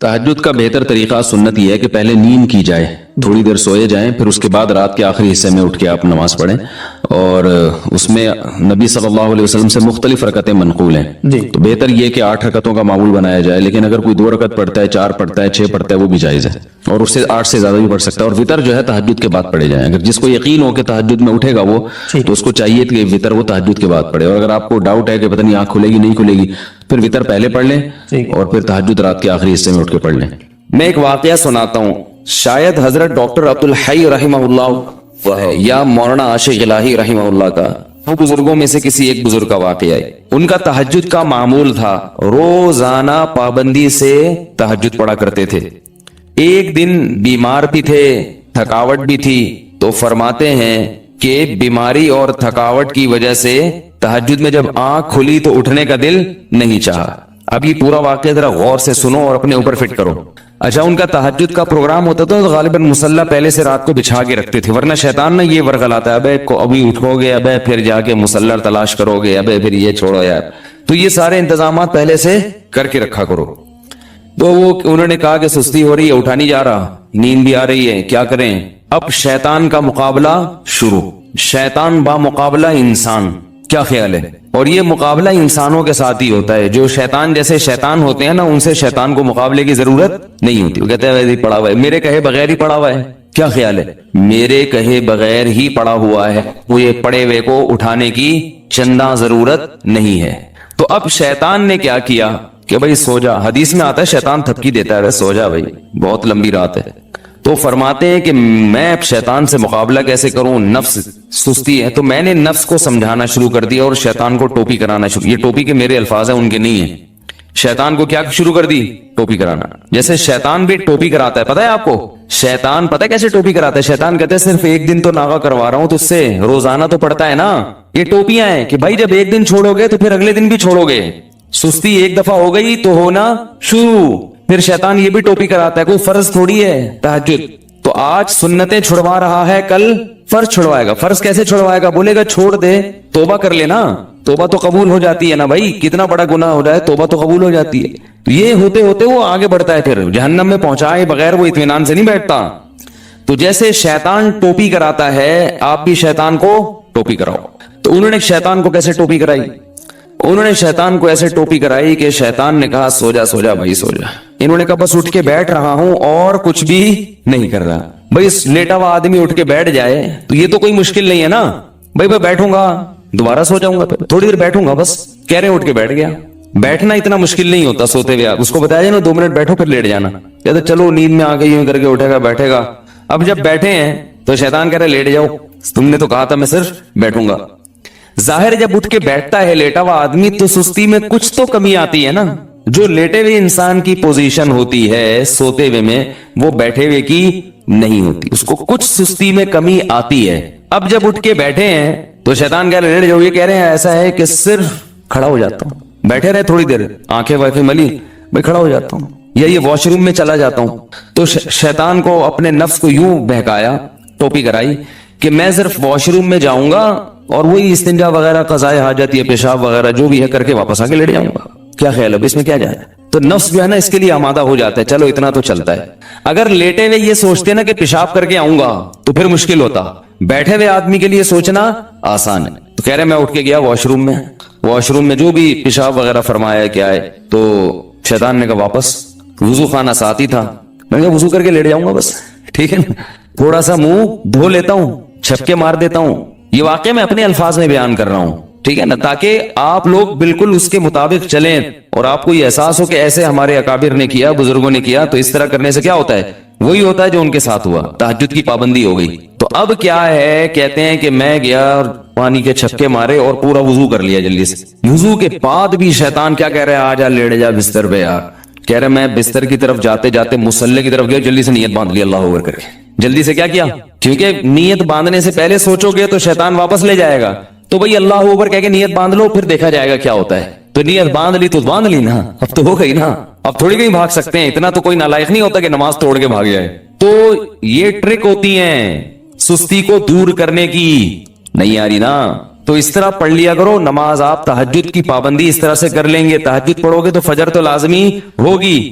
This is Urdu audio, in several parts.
تہجد کا بہتر طریقہ سنت یہ ہے کہ پہلے نیند کی جائے، تھوڑی دیر سوئے جائیں، پھر اس کے بعد رات کے آخری حصے میں اٹھ کے آپ نماز پڑھیں، اور اس میں نبی صلی اللہ علیہ وسلم سے مختلف رکعتیں منقول ہیں جی۔ تو بہتر یہ کہ 8 رکعتوں کا معمول بنایا جائے، لیکن اگر کوئی 2 رکعت پڑھتا ہے، 4 پڑھتا ہے، 6 پڑھتا ہے، وہ بھی جائز ہے، اور اس سے 8 سے زیادہ بھی پڑھ سکتا ہے، اور وطر جو ہے تہجد کے بعد پڑھے جائیں۔ اگر جس کو یقین ہو کہ تہجد میں اٹھے گا وہ، تو اس کو چاہیے کہ وطر وہ تہجد کے بعد پڑھے، اور اگر آپ کو ڈاؤٹ ہے کہ پتہ نہیں آنکھ کھلے گی نہیں کھلے گی، پھر وطر پہلے پڑھ لیں اور پھر تہجد رات کے آخری حصے میں اٹھ کے پڑھ لیں۔ میں ایک واقعہ سناتا ہوں، شاید حضرت ڈاکٹر عبدالحی رحمہ اللہ وہ ہے یا مولانا عاشق الہی رحمہ اللہ کا، وہ بزرگوں میں سے کسی ایک بزرگ کا واقعہ ہے۔ ان کا تہجد کا معمول تھا، روزانہ پابندی سے تہجد پڑھا کرتے تھے۔ ایک دن بیمار بھی تھے، تھکاوٹ بھی تھی، تو فرماتے ہیں کہ بیماری اور تھکاوٹ کی وجہ سے تہجد میں جب آنکھ کھلی تو اٹھنے کا دل نہیں چاہا۔ اب یہ پورا واقعہ ذرا غور سے سنو اور اپنے اوپر فٹ کرو۔ اچھا، ان کا تہجد کا پروگرام ہوتا تھا تو غالباً مصلی پہلے سے رات کو بچھا کے رکھتے تھے، ورنہ شیطان نے یہ ورغلاتا ہے، ابے ابھی اٹھو گے، ابے پھر جا کے مصلی تلاش کرو گے، ابے پھر یہ چھوڑو یار، تو یہ سارے انتظامات پہلے سے کر کے رکھا کرو۔ تو وہ انہوں نے کہا کہ سستی ہو رہی ہے، اٹھا نہیں جا رہا، نیند بھی آ رہی ہے، کیا کریں؟ اب شیطان کا مقابلہ شروع، شیطان با مقابلہ انسان، کیا خیال ہے؟ اور یہ مقابلہ انسانوں کے ساتھ ہی ہوتا ہے، جو شیطان جیسے شیطان ہوتے ہیں نا، ان سے شیطان کو مقابلے کی ضرورت نہیں ہوتی۔ وہ کہتے ہیں ویسے ہی پڑا ہوا ہے، میرے کہے بغیر ہی پڑا ہوا ہے، کیا خیال ہے؟ میرے کہے بغیر ہی پڑا ہوا ہے، وہ یہ پڑے ہوئے کو اٹھانے کی چندہ ضرورت نہیں ہے۔ تو اب شیطان نے کیا کیا کہ بھائی سو جا، حدیث میں آتا ہے شیطان تھپکی دیتا ہے، سو جا بھائی بہت لمبی رات ہے۔ تو فرماتے ہیں کہ میں اب شیطان سے مقابلہ کیسے کروں، نفس سستی ہے، تو میں نے نفس کو سمجھانا شروع کر دیا اور شیطان کو ٹوپی کرانا شروع، یہ ٹوپی کے میرے الفاظ ہیں، ان کے نہیں ہیں۔ شیطان کو کیا شروع کر دی؟ ٹوپی کرانا۔ جیسے شیطان بھی ٹوپی کراتا ہے، پتہ ہے آپ کو شیطان پتہ ہے کیسے ٹوپی کراتا ہے؟ شیطان کہتے ہیں صرف ایک دن تو ناغہ کروا رہا ہوں تو اس سے روزانہ تو پڑتا ہے نا، یہ ٹوپیاں ہیں کہ بھائی جب ایک دن چھوڑو گے تو پھر اگلے دن بھی چھوڑو گے، سستی ایک دفعہ ہو گئی تو ہونا شروع۔ پھر شیطان یہ بھی ٹوپی کراتا ہے، کوئی فرض تھوڑی ہے تہجد، تو آج سنتیں چھڑوا رہا ہے، کل فرض چھڑوائے گا۔ فرض کیسے چھڑوائے گا؟ بولے گا چھوڑ دے، توبہ کر لینا، توبہ تو قبول ہو جاتی ہے نا بھائی، کتنا بڑا گناہ ہو جائے توبہ تو قبول ہو جاتی ہے۔ تو یہ ہوتے ہوتے وہ آگے بڑھتا ہے، پھر جہنم میں پہنچائے بغیر وہ اطمینان سے نہیں بیٹھتا۔ تو جیسے شیطان ٹوپی کراتا ہے، آپ بھی شیطان کو ٹوپی کراؤ۔ تو انہوں نے شیطان کو کیسے ٹوپی کرائی؟ انہوں نے شیطان کو ایسے ٹوپی کرائی کہ شیطان نے کہا سو جا سو جا بھائی سو جا، انہوں نے کہا بس اٹھ کے بیٹھ رہا ہوں اور کچھ بھی نہیں کر رہا۔ بھائی لیٹا ہوا آدمی اٹھ کے بیٹھ جائے تو یہ تو کوئی مشکل نہیں ہے نا، بھائی میں بیٹھوں گا دوبارہ سو جاؤں گا، پھر تھوڑی دیر بیٹھوں گا، بس کہہ رہے اٹھ کے بیٹھ گیا۔ بیٹھنا اتنا مشکل نہیں ہوتا سوتے ہوئے، آپ اس کو بتایا جائے نا 2 منٹ بیٹھو پھر لیٹ جانا، کہتے چلو نیند میں آ گئی ہوں کر کے اٹھے گا بیٹھے گا۔ اب جب بیٹھے ہیں تو شیطان کہہ رہے لیٹ جاؤ، تم نے تو کہا تھا میں صرف بیٹھوں گا۔ ظاہر جب اٹھ کے بیٹھتا ہے لیٹا ہوا آدمی تو سستی میں کچھ تو کمی آتی ہے نا، جو لیٹے ہوئے انسان کی پوزیشن ہوتی ہے سوتے ہوئے میں وہ بیٹھے ہوئے کی نہیں ہوتی، اس کو کچھ سستی میں کمی آتی ہے۔ اب جب اٹھ کے بیٹھے ہیں تو شیطان کہہ رہے لیٹ جاؤ، یہ کہہ رہے ہیں ایسا ہے کہ صرف کھڑا ہو جاتا ہوں، بیٹھے رہے تھوڑی دیر آنکھیں وائفیں ملی، میں کھڑا ہو جاتا ہوں یا یہ واش روم میں چلا جاتا ہوں۔ تو شیطان کو اپنے نفس کو یوں بہکایا، ٹوپی کرائی کہ میں صرف واش روم میں جاؤں گا اور وہی استنجا وغیرہ قضائے حاجت یا پیشاب وغیرہ جو بھی ہے کر کے واپس آ کے لیٹ جاؤں گا، کیا خیال ہے اس میں کیا جائے؟ تو نفس جو ہے نا اس کے لیے آمادہ ہو جاتا ہے، چلو اتنا تو چلتا ہے۔ اگر لیٹے ہوئے یہ سوچتے نا کہ پیشاب کر کے آؤں گا تو پھر مشکل ہوتا، بیٹھے ہوئے آدمی کے لیے سوچنا آسان ہے۔ تو کہہ رہے میں اٹھ کے گیا واش روم میں، واش روم میں جو بھی پیشاب وغیرہ فرمایا کیا ہے، تو شیطان نے کہا واپس، وضو خانہ ساتھ ہی تھا، میں نے کہا وضو کر کے لیٹ جاؤں گا بس، ٹھیک ہے نا، تھوڑا سا منہ دھو لیتا ہوں، چھپکے مار دیتا ہوں، یہ واقعہ میں اپنے الفاظ میں بیان کر رہا ہوں، ٹھیک ہے نا، تاکہ آپ لوگ بالکل اس کے مطابق چلیں اور آپ کو یہ احساس ہو کہ ایسے ہمارے اکابر نے کیا، بزرگوں نے کیا، تو اس طرح کرنے سے کیا ہوتا ہے؟ وہی ہوتا ہے جو ان کے ساتھ ہوا، تہجد کی پابندی ہو گئی۔ تو اب کیا ہے، کہتے ہیں کہ میں گیا اور پانی کے چھپکے مارے اور پورا وضو کر لیا جلدی سے، وضو کے بعد بھی شیطان کیا کہہ رہا ہے، آ جا لیٹ جا بستر پہ یار، کہہ رہے میں بستر کی طرف جاتے جاتے مصلی کی طرف گیا، جلدی سے نیت باندھ لی اللہ اکبر کر کے، جلدی سے کیا کیا، کیونکہ نیت باندھنے سے پہلے سوچو گے تو شیطان واپس لے جائے گا، تو بھئی اللہ اکبر کہہ کے نیت باندھ لو، پھر دیکھا جائے گا کیا ہوتا ہے۔ تو نیت باندھ لی تو باندھ لی نا، اب تو ہو گئی نا، اب تھوڑی کہیں بھاگ سکتے ہیں، اتنا تو کوئی نالائق نہیں ہوتا کہ نماز توڑ کے بھاگ جائے۔ تو یہ ٹرک ہوتی ہیں سستی کو دور کرنے کی، نہیں آ رہی نا، تو اس طرح پڑھ لیا کرو نماز، آپ تہجد کی پابندی اس طرح سے کر لیں گے، تہجد پڑھو گے تو فجر تو لازمی ہوگی،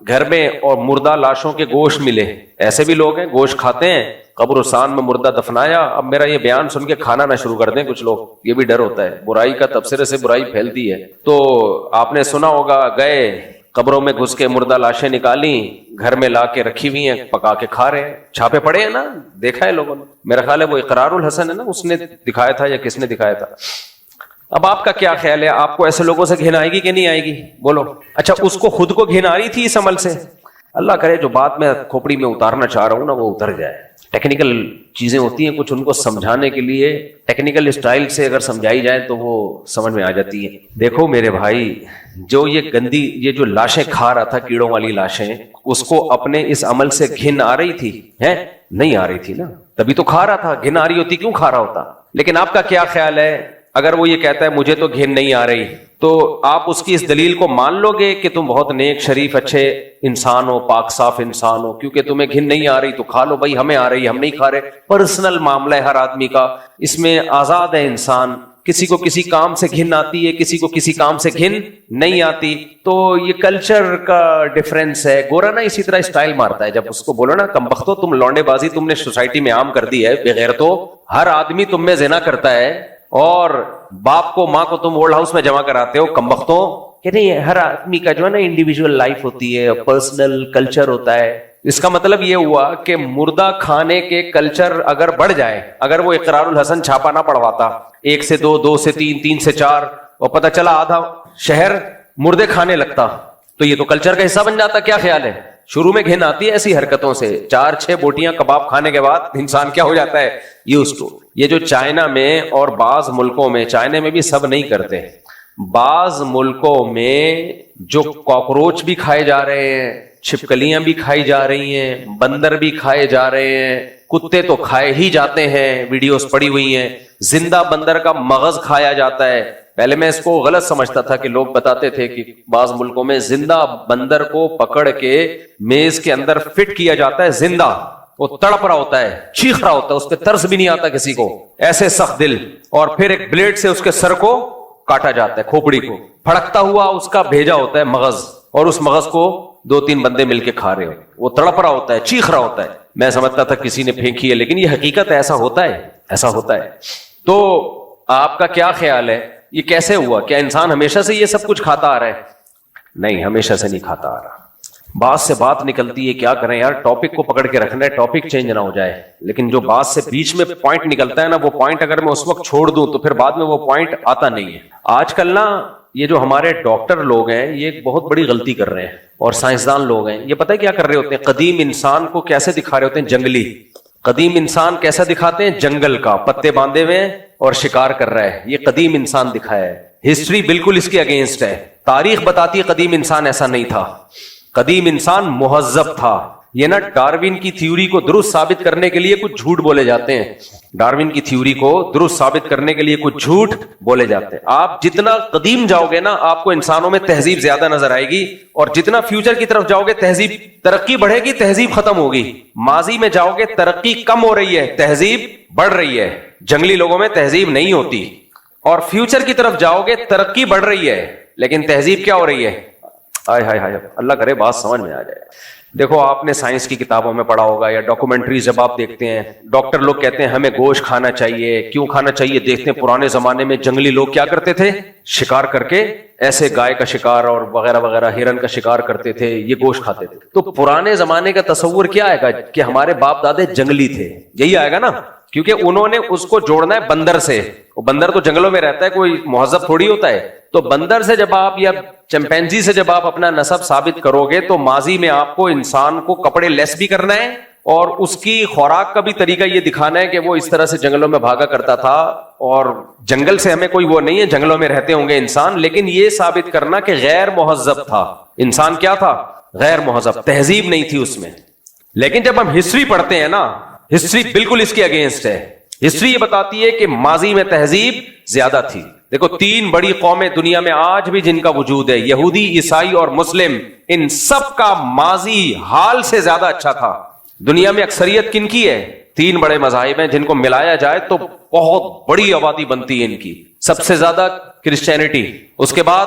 گھر میں اور مردہ لاشوں کے گوشت ملے. ایسے بھی لوگ ہیں گوشت کھاتے ہیں, قبرستان میں مردہ دفنایا, اب میرا یہ بیان سن کے کھانا نہ شروع کر دیں کچھ لوگ, یہ بھی ڈر ہوتا ہے, برائی کا تبصرے سے برائی پھیلتی ہے. تو آپ نے سنا ہوگا گئے قبروں میں گھس کے مردہ لاشیں نکالی, گھر میں لا کے رکھی ہوئی ہیں, پکا کے کھا رہے ہیں, چھاپے پڑے ہیں نا, دیکھا ہے لوگوں نے. میرا خیال ہے وہ اقرار الحسن ہے نا, اس نے دکھایا تھا یا کس نے دکھایا تھا. اب آپ کا کیا خیال ہے, آپ کو ایسے لوگوں سے گھن آئے گی کہ نہیں آئے گی؟ بولو. اچھا اس کو خود کو گھن آ رہی تھی اس عمل سے؟ اللہ کرے جو بات میں کھوپڑی میں اتارنا چاہ رہا ہوں نا وہ اتر جائے. ٹیکنیکل چیزیں ہوتی ہیں کچھ, ان کو سمجھانے کے لیے ٹیکنیکل اسٹائل سے اگر سمجھائی جائے تو وہ سمجھ میں آ جاتی ہے. دیکھو میرے بھائی, جو یہ گندی یہ جو لاشیں کھا رہا تھا, کیڑوں والی لاشیں, اس کو اپنے اس عمل سے گھن آ رہی تھی؟ نہیں آ رہی تھی نا, تبھی تو کھا رہا تھا. گھن آ رہی ہوتی کیوں کھا رہا ہوتا؟ لیکن آپ کا کیا خیال ہے, اگر وہ یہ کہتا ہے مجھے تو گھن نہیں آ رہی, تو آپ اس کی اس دلیل کو مان لو گے کہ تم بہت نیک شریف اچھے انسان ہو, پاک صاف انسان ہو, کیونکہ تمہیں گھن نہیں آ رہی تو کھا لو بھائی, ہمیں آ رہی ہم نہیں کھا رہے. پرسنل معاملہ ہے ہر آدمی کا, اس میں آزاد ہے انسان, کسی کو کسی کام سے گھن آتی ہے, کسی کو کسی کام سے گھن نہیں آتی. تو یہ کلچر کا ڈفرینس ہے. گورا نا اسی طرح اسٹائل مارتا ہے, جب اس کو بولو نا کمبختو تم لونڈے بازی تم نے سوسائٹی میں عام کر دی ہے, بغیر تو ہر آدمی تم میں زنا کرتا ہے, اور باپ کو ماں کو تم اولڈ ہاؤس میں جمع کراتے ہو کمبختوں. کہ نہیں, ہر آدمی کا جو ہے نا انڈیویجول لائف ہوتی ہے, پرسنل کلچر ہوتا ہے. اس کا مطلب یہ ہوا کہ مردہ کھانے کے کلچر اگر بڑھ جائے, اگر وہ اقرار الحسن چھاپا نہ پڑواتا, 1 سے 2, 2 سے 3, 3 سے 4, اور پتہ چلا آدھا شہر مردے کھانے لگتا, تو یہ تو کلچر کا حصہ بن جاتا. کیا خیال ہے؟ شروع میں گھن آتی ہے ایسی حرکتوں سے, 4-6 بوٹیاں کباب کھانے کے بعد انسان کیا ہو جاتا ہے, یوزڈ ٹو. یہ جو چائنا میں اور بعض ملکوں میں, چائنا میں بھی سب نہیں کرتے, بعض ملکوں میں جو کاکروچ بھی کھائے جا رہے ہیں, چھپکلیاں بھی کھائی جا رہی ہیں, بندر بھی کھائے جا رہے ہیں, کتے تو کھائے ہی جاتے ہیں, ویڈیوز پڑی ہوئی ہیں, زندہ بندر کا مغز کھایا جاتا ہے. پہلے میں اس کو غلط سمجھتا تھا کہ لوگ بتاتے تھے کہ بعض ملکوں میں زندہ بندر کو پکڑ کے میز کے اندر فٹ کیا جاتا ہے, زندہ, وہ تڑپ رہا ہوتا ہے, چیخ رہا ہوتا ہے, اس پہ ترس بھی نہیں آتا کسی کو, ایسے سخت دل, اور پھر ایک بلیڈ سے اس کے سر کو کاٹا جاتا ہے, کھوپڑی کو پھڑکتا ہوا اس کا بھیجا ہوتا ہے مغز, اور اس مغز کو 2-3 بندے مل کے کھا رہے ہو, وہ تڑپ رہا ہوتا ہے, چیخ رہا ہوتا ہے. میں سمجھتا تھا کسی نے پھینکی ہے, لیکن یہ حقیقت ایسا ہوتا ہے, ایسا ہوتا ہے. تو آپ کا کیا خیال ہے, یہ کیسے ہوا؟ کیا انسان ہمیشہ سے یہ سب کچھ کھاتا آ رہا ہے؟ نہیں, ہمیشہ سے نہیں کھاتا آ رہا. بات سے بات نکلتی ہے, کیا کریں یار, ٹاپک کو پکڑ کے رکھنا ہے, ٹاپک چینج نہ ہو جائے. لیکن جو بات سے بیچ میں پوائنٹ نکلتا ہے نا, وہ پوائنٹ اگر میں اس وقت چھوڑ دوں تو پھر بعد میں وہ پوائنٹ آتا نہیں ہے. آج کل نا یہ جو ہمارے ڈاکٹر لوگ ہیں یہ ایک بہت بڑی غلطی کر رہے ہیں, اور سائنسدان لوگ ہیں, یہ پتہ ہے کیا کر رہے ہوتے ہیں, قدیم انسان کو کیسے دکھا رہے ہوتے ہیں, جنگلی. قدیم انسان کیسا دکھاتے ہیں, جنگل کا, پتے باندھے ہوئے اور شکار کر رہا ہے, یہ قدیم انسان دکھایا ہے. ہسٹری بالکل اس کے اگینسٹ ہے, تاریخ بتاتی ہے قدیم انسان ایسا نہیں تھا. قدیم انسان مہذب تھا. یہ نا ڈاروین کی تھیوری کو درست ثابت کرنے کے لیے کچھ جھوٹ بولے جاتے ہیں, ڈاروین کی تھیوری کو درست ثابت کرنے کے لیے کچھ جھوٹ بولے جاتے ہیں. آپ جتنا قدیم جاؤ گے نا, آپ کو انسانوں میں تہذیب زیادہ نظر آئے گی, اور جتنا فیوچر کی طرف جاؤ گے تہذیب, ترقی بڑھے گی, تہذیب ختم ہوگی. ماضی میں جاؤ گے ترقی کم ہو رہی ہے, تہذیب بڑھ رہی ہے. جنگلی لوگوں میں تہذیب نہیں ہوتی. اور فیوچر کی طرف جاؤ گے ترقی بڑھ رہی ہے, لیکن تہذیب کیا ہو رہی ہے, ہائے ہائے ہائے, اللہ کرے بات سمجھ میں آ جائے. دیکھو آپ نے سائنس کی کتابوں میں پڑھا ہوگا یا ڈاکومنٹریز جب آپ دیکھتے ہیں, ڈاکٹر لوگ کہتے ہیں ہمیں گوشت کھانا چاہیے. کیوں کھانا چاہیے؟ دیکھتے ہیں پرانے زمانے میں جنگلی لوگ کیا کرتے تھے, شکار کر کے ایسے گائے کا شکار اور وغیرہ وغیرہ, ہرن کا شکار کرتے تھے, یہ گوشت کھاتے تھے. تو پرانے زمانے کا تصور کیا آئے گا کہ ہمارے باپ دادے جنگلی تھے, یہی آئے گا نا, کیونکہ انہوں نے اس کو جوڑنا ہے بندر سے. وہ بندر تو جنگلوں میں رہتا ہے, کوئی مہذب تھوڑی ہوتا ہے. تو بندر سے جب آپ یا چمپینزی سے جب آپ اپنا نسب ثابت کرو گے تو ماضی میں آپ کو انسان کو کپڑے لیس بھی کرنا ہے, اور اس کی خوراک کا بھی طریقہ یہ دکھانا ہے کہ وہ اس طرح سے جنگلوں میں بھاگا کرتا تھا. اور جنگل سے ہمیں کوئی وہ نہیں ہے, جنگلوں میں رہتے ہوں گے انسان, لیکن یہ ثابت کرنا کہ غیر مہذب تھا انسان. کیا تھا؟ غیر مہذب, تہذیب نہیں تھی اس میں. لیکن جب ہم ہسٹری پڑھتے ہیں نا, ہسٹری بالکل اس کے اگینسٹ ہے. ہسٹری یہ بتاتی ہے کہ ماضی میں تہذیب زیادہ تھی. دیکھو 3 بڑی قومیں دنیا میں آج بھی جن کا وجود ہے, یہودی, عیسائی اور مسلم, ان سب کا ماضی حال سے زیادہ اچھا تھا. دنیا میں اکثریت کن کی ہے؟ 3 بڑے مذاہب ہیں جن کو ملایا جائے تو بہت بڑی آبادی بنتی ہے ان کی. سب سے زیادہ کرسچینٹی, اس کے بعد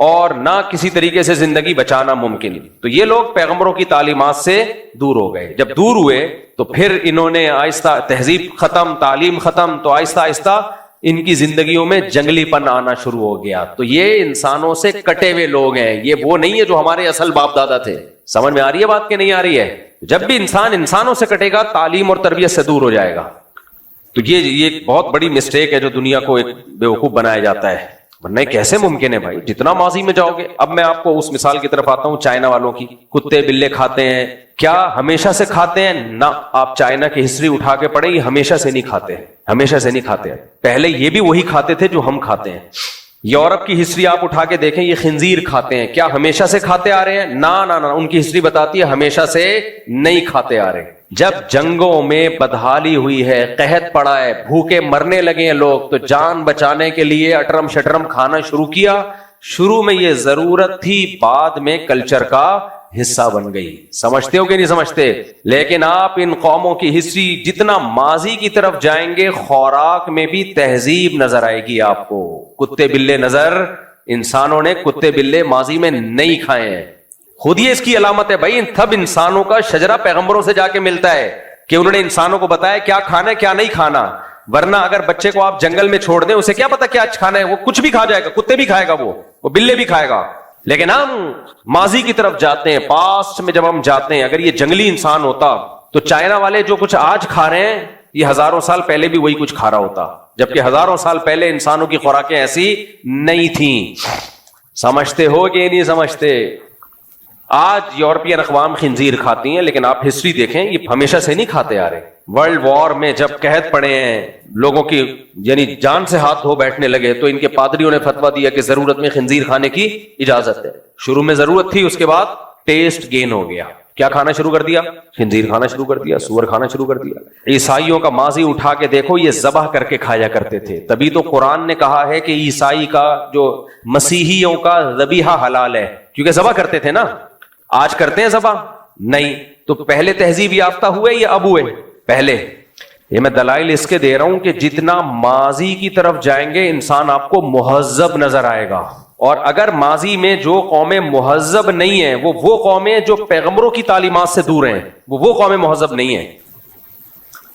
اور نہ کسی طریقے سے زندگی بچانا ممکن. تو یہ لوگ پیغمبروں کی تعلیمات سے دور ہو گئے. جب دور ہوئے تو پھر انہوں نے آہستہ تہذیب ختم, تعلیم ختم, تو آہستہ آہستہ ان کی زندگیوں میں جنگلی پن آنا شروع ہو گیا. تو یہ انسانوں سے کٹے ہوئے لوگ ہیں, یہ وہ نہیں ہے جو ہمارے اصل باپ دادا تھے. سمجھ میں آ رہی ہے بات کہ نہیں آ رہی ہے؟ جب بھی انسان انسانوں سے کٹے گا تعلیم اور تربیت سے دور ہو جائے گا. تو یہ بہت بڑی مسٹیک ہے جو دنیا کو ایک بیوقوف بنایا جاتا ہے. ورنہ کیسے ممکن ہے بھائی, جتنا ماضی میں جاؤ گے. اب میں آپ کو اس مثال کی طرف آتا ہوں چائنا والوں کی. کتے بلے کھاتے ہیں, کیا ہمیشہ سے کھاتے ہیں؟ نہ, آپ چائنا کی ہسٹری اٹھا کے پڑھیں, یہ ہمیشہ سے نہیں کھاتے, ہمیشہ سے نہیں کھاتے. پہلے یہ بھی وہی کھاتے تھے جو ہم کھاتے ہیں. یورپ کی ہسٹری آپ اٹھا کے دیکھیں, یہ خنزیر کھاتے ہیں, کیا ہمیشہ سے کھاتے آ رہے ہیں؟ نہ, ان کی ہسٹری بتاتی ہے ہمیشہ سے نہیں کھاتے آ رہے. جب جنگوں میں بدحالی ہوئی ہے, قحط پڑا ہے, بھوکے مرنے لگے ہیں لوگ, تو جان بچانے کے لیے اٹرم شٹرم کھانا شروع کیا. شروع میں یہ ضرورت تھی, بعد میں کلچر کا حصہ بن گئی. سمجھتے ہو کہ نہیں سمجھتے؟ لیکن آپ ان قوموں کی ہسٹری جتنا ماضی کی طرف جائیں گے, خوراک میں بھی تہذیب نظر آئے گی آپ کو. کتے بلے نظر, انسانوں نے کتے بلے ماضی میں نہیں کھائے ہیں. خود یہ اس کی علامت ہے بھائی, تب انسانوں کا شجرہ پیغمبروں سے جا کے ملتا ہے کہ انہوں نے انسانوں کو بتایا کیا کھانا ہے کیا نہیں کھانا. ورنہ اگر بچے کو آپ جنگل میں چھوڑ دیں, اسے کیا پتا کیا کھانا ہے, وہ کچھ بھی کھا جائے گا, کتے بھی کھائے گا, وہ بلے بھی کھائے گا. لیکن ہم ماضی کی طرف جاتے ہیں, پاسٹ میں جب ہم جاتے ہیں, اگر یہ جنگلی انسان ہوتا تو چائنا والے جو کچھ آج کھا رہے ہیں یہ ہزاروں سال پہلے بھی وہی کچھ کھا رہا ہوتا, جبکہ ہزاروں سال پہلے انسانوں کی خوراکیں ایسی نہیں تھیں. سمجھتے ہو کہ نہیں سمجھتے؟ آج یورپین اقوام خنزیر کھاتی ہیں, لیکن آپ ہسٹری دیکھیں یہ ہمیشہ سے نہیں کھاتے آ رہے. ورلڈ وار میں جب قحط پڑے ہیں, لوگوں کی یعنی جان سے ہاتھ دھو بیٹھنے لگے, تو ان کے پادریوں نے فتویٰ دیا کہ ضرورت میں خنزیر کھانے کی اجازت ہے. شروع میں ضرورت تھی, اس کے بعد ٹیسٹ گین ہو گیا, کیا کھانا شروع کر دیا؟ خنزیر کھانا شروع کر دیا, سور کھانا شروع کر دیا. عیسائیوں کا ماضی اٹھا کے دیکھو, یہ ذبح کر کے کھایا کرتے تھے. تبھی تو قرآن نے کہا ہے کہ عیسائی کا جو مسیحیوں کا ذبیحہ حلال ہے, کیونکہ ذبح کرتے تھے نا. آج کرتے ہیں ذبح؟ نہیں. تو پہلے تہذیب یافتہ ہوئے یا اب ہوئے؟ پہلے. یہ میں دلائل اس کے دے رہا ہوں کہ جتنا ماضی کی طرف جائیں گے انسان آپ کو مہذب نظر آئے گا. اور اگر ماضی میں جو قومیں مہذب نہیں ہیں, وہ قومیں جو پیغمبروں کی تعلیمات سے دور ہیں, وہ قومیں مہذب نہیں ہیں.